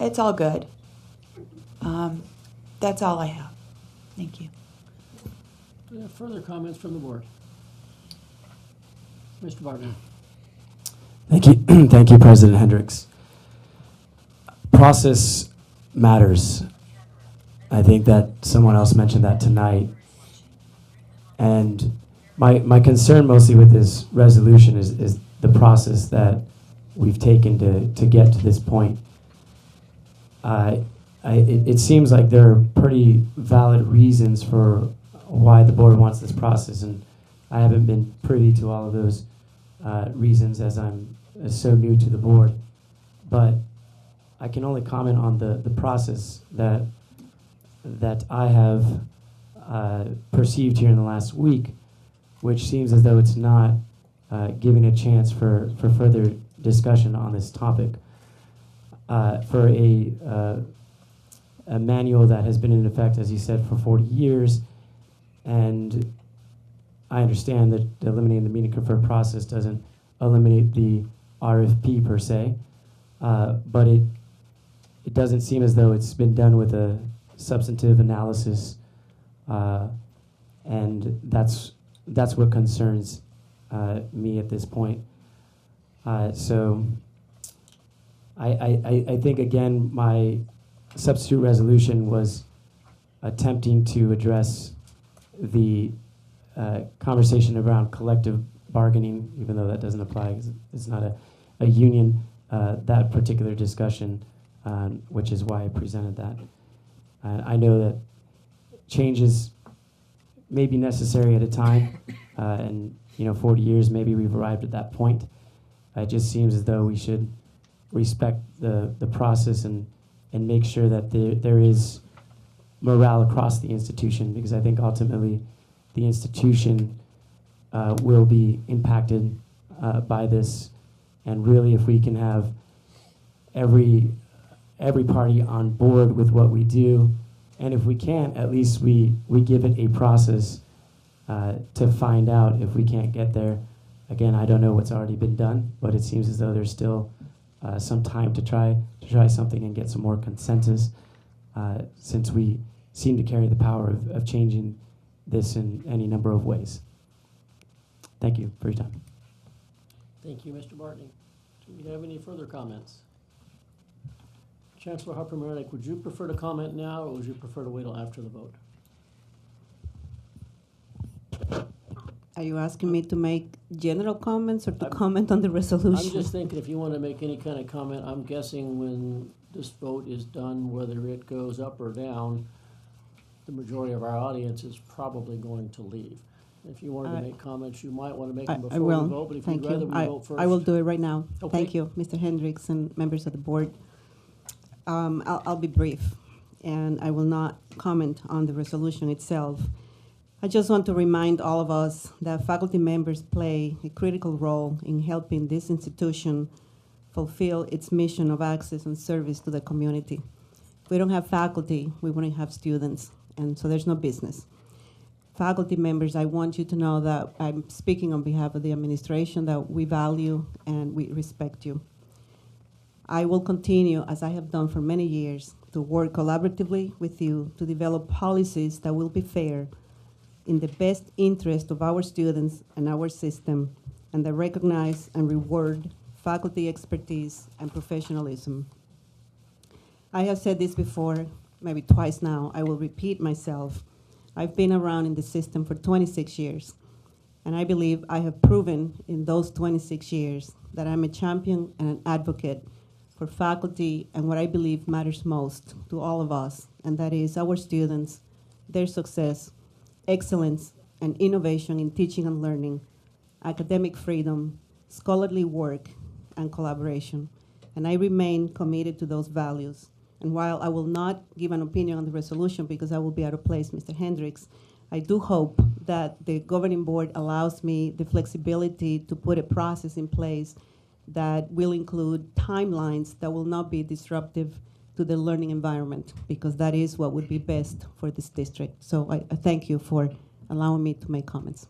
it's all good. That's all I have. Thank you. Do we have further comments from the board? Mr. Barton. Thank you. Thank you, President Hendricks. Process matters. I think that someone else mentioned that tonight. And my concern mostly with this resolution is the process that we've taken to get to this point. It seems like there are pretty valid reasons for why the board wants this process, and I haven't been privy to all of those reasons as I'm so new to the board. But I can only comment on the process that I have perceived here in the last week, which seems as though it's not giving a chance for further discussion on this topic. For a manual that has been in effect, as you said, for 40 years, and I understand that eliminating the Meet and Confer process doesn't eliminate the RFP per se, but it doesn't seem as though it's been done with a substantive analysis and that's what concerns me at this point. So I think, again, my substitute resolution was attempting to address the conversation around collective bargaining, even though that doesn't apply because it's not a union, that particular discussion, which is why I presented that. I know that changes may be necessary at a time, and 40 years, maybe we've arrived at that point. It just seems as though we should respect the process and make sure that there is morale across the institution, because I think ultimately the institution will be impacted by this. And really, if we can have every party on board with what we do, and if we can't, at least we give it a process to find out if we can't get there. Again, I don't know what's already been done, but it seems as though there's still some time to try something and get some more consensus, since we seem to carry the power of changing this in any number of ways. Thank you for your time. Thank you, Mr. Bartney. Do we have any further comments? Chancellor Harper-Marinick, would you prefer to comment now, or would you prefer to wait till after the vote? Are you asking me to make general comments or to comment on the resolution? I'm just thinking if you want to make any kind of comment, I'm guessing when this vote is done, whether it goes up or down, the majority of our audience is probably going to leave. If you wanted to make comments, you might want to make them before we vote, but if you'd rather we vote first. I will do it right now. Okay. Thank you, Mr. Hendricks and members of the board. I'll be brief, and I will not comment on the resolution itself. I just want to remind all of us that faculty members play a critical role in helping this institution fulfill its mission of access and service to the community. If we don't have faculty, we wouldn't have students, and so there's no business. Faculty members, I want you to know that I'm speaking on behalf of the administration, that we value and we respect you. I will continue, as I have done for many years, to work collaboratively with you to develop policies that will be fair, in the best interest of our students and our system, and that recognize and reward faculty expertise and professionalism. I have said this before, maybe twice now. I will repeat myself. I've been around in the system for 26 years, and I believe I have proven in those 26 years that I'm a champion and an advocate for faculty and what I believe matters most to all of us, and that is our students, their success, excellence, and innovation in teaching and learning, academic freedom, scholarly work, and collaboration. And I remain committed to those values. And while I will not give an opinion on the resolution because I will be out of place, Mr. Hendricks, I do hope that the governing board allows me the flexibility to put a process in place that will include timelines that will not be disruptive to the learning environment, because that is what would be best for this district. So I thank you for allowing me to make comments.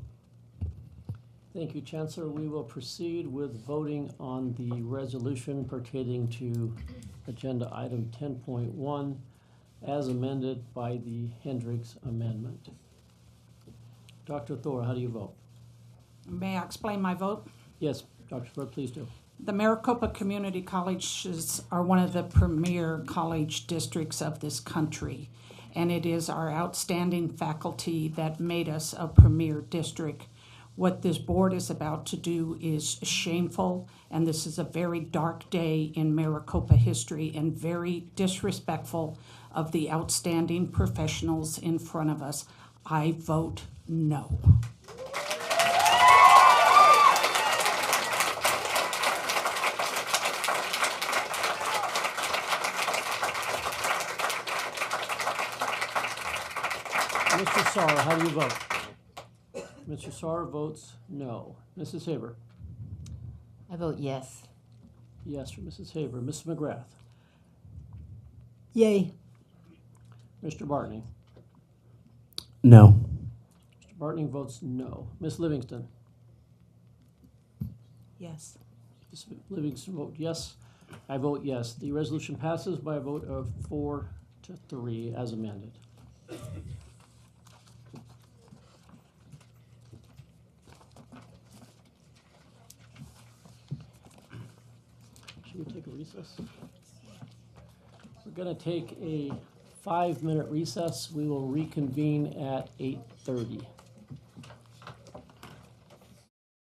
Thank you, Chancellor. We will proceed with voting on the resolution pertaining to agenda item 10.1 as amended by the Hendricks amendment. Dr. Thor, how do you vote? May I explain my vote? Yes, Dr. Thor, please do. The Maricopa Community Colleges are one of the premier college districts of this country, and it is our outstanding faculty that made us a premier district. What this board is about to do is shameful, and this is a very dark day in Maricopa history and very disrespectful of the outstanding professionals in front of us. I vote no. Mr. Saar, how do you vote? Mr. Saar votes no. Mrs. Haber? I vote yes. Yes for Mrs. Haber. Mrs. McGrath? Yay. Mr. Bartney? No. Mr. Bartney votes no. Ms. Livingston? Yes. Ms. Livingston votes yes. I vote yes. The resolution passes by a vote of 4-3 as amended. we take a recess? We're going to take a 5-minute recess. We will reconvene at 8:30.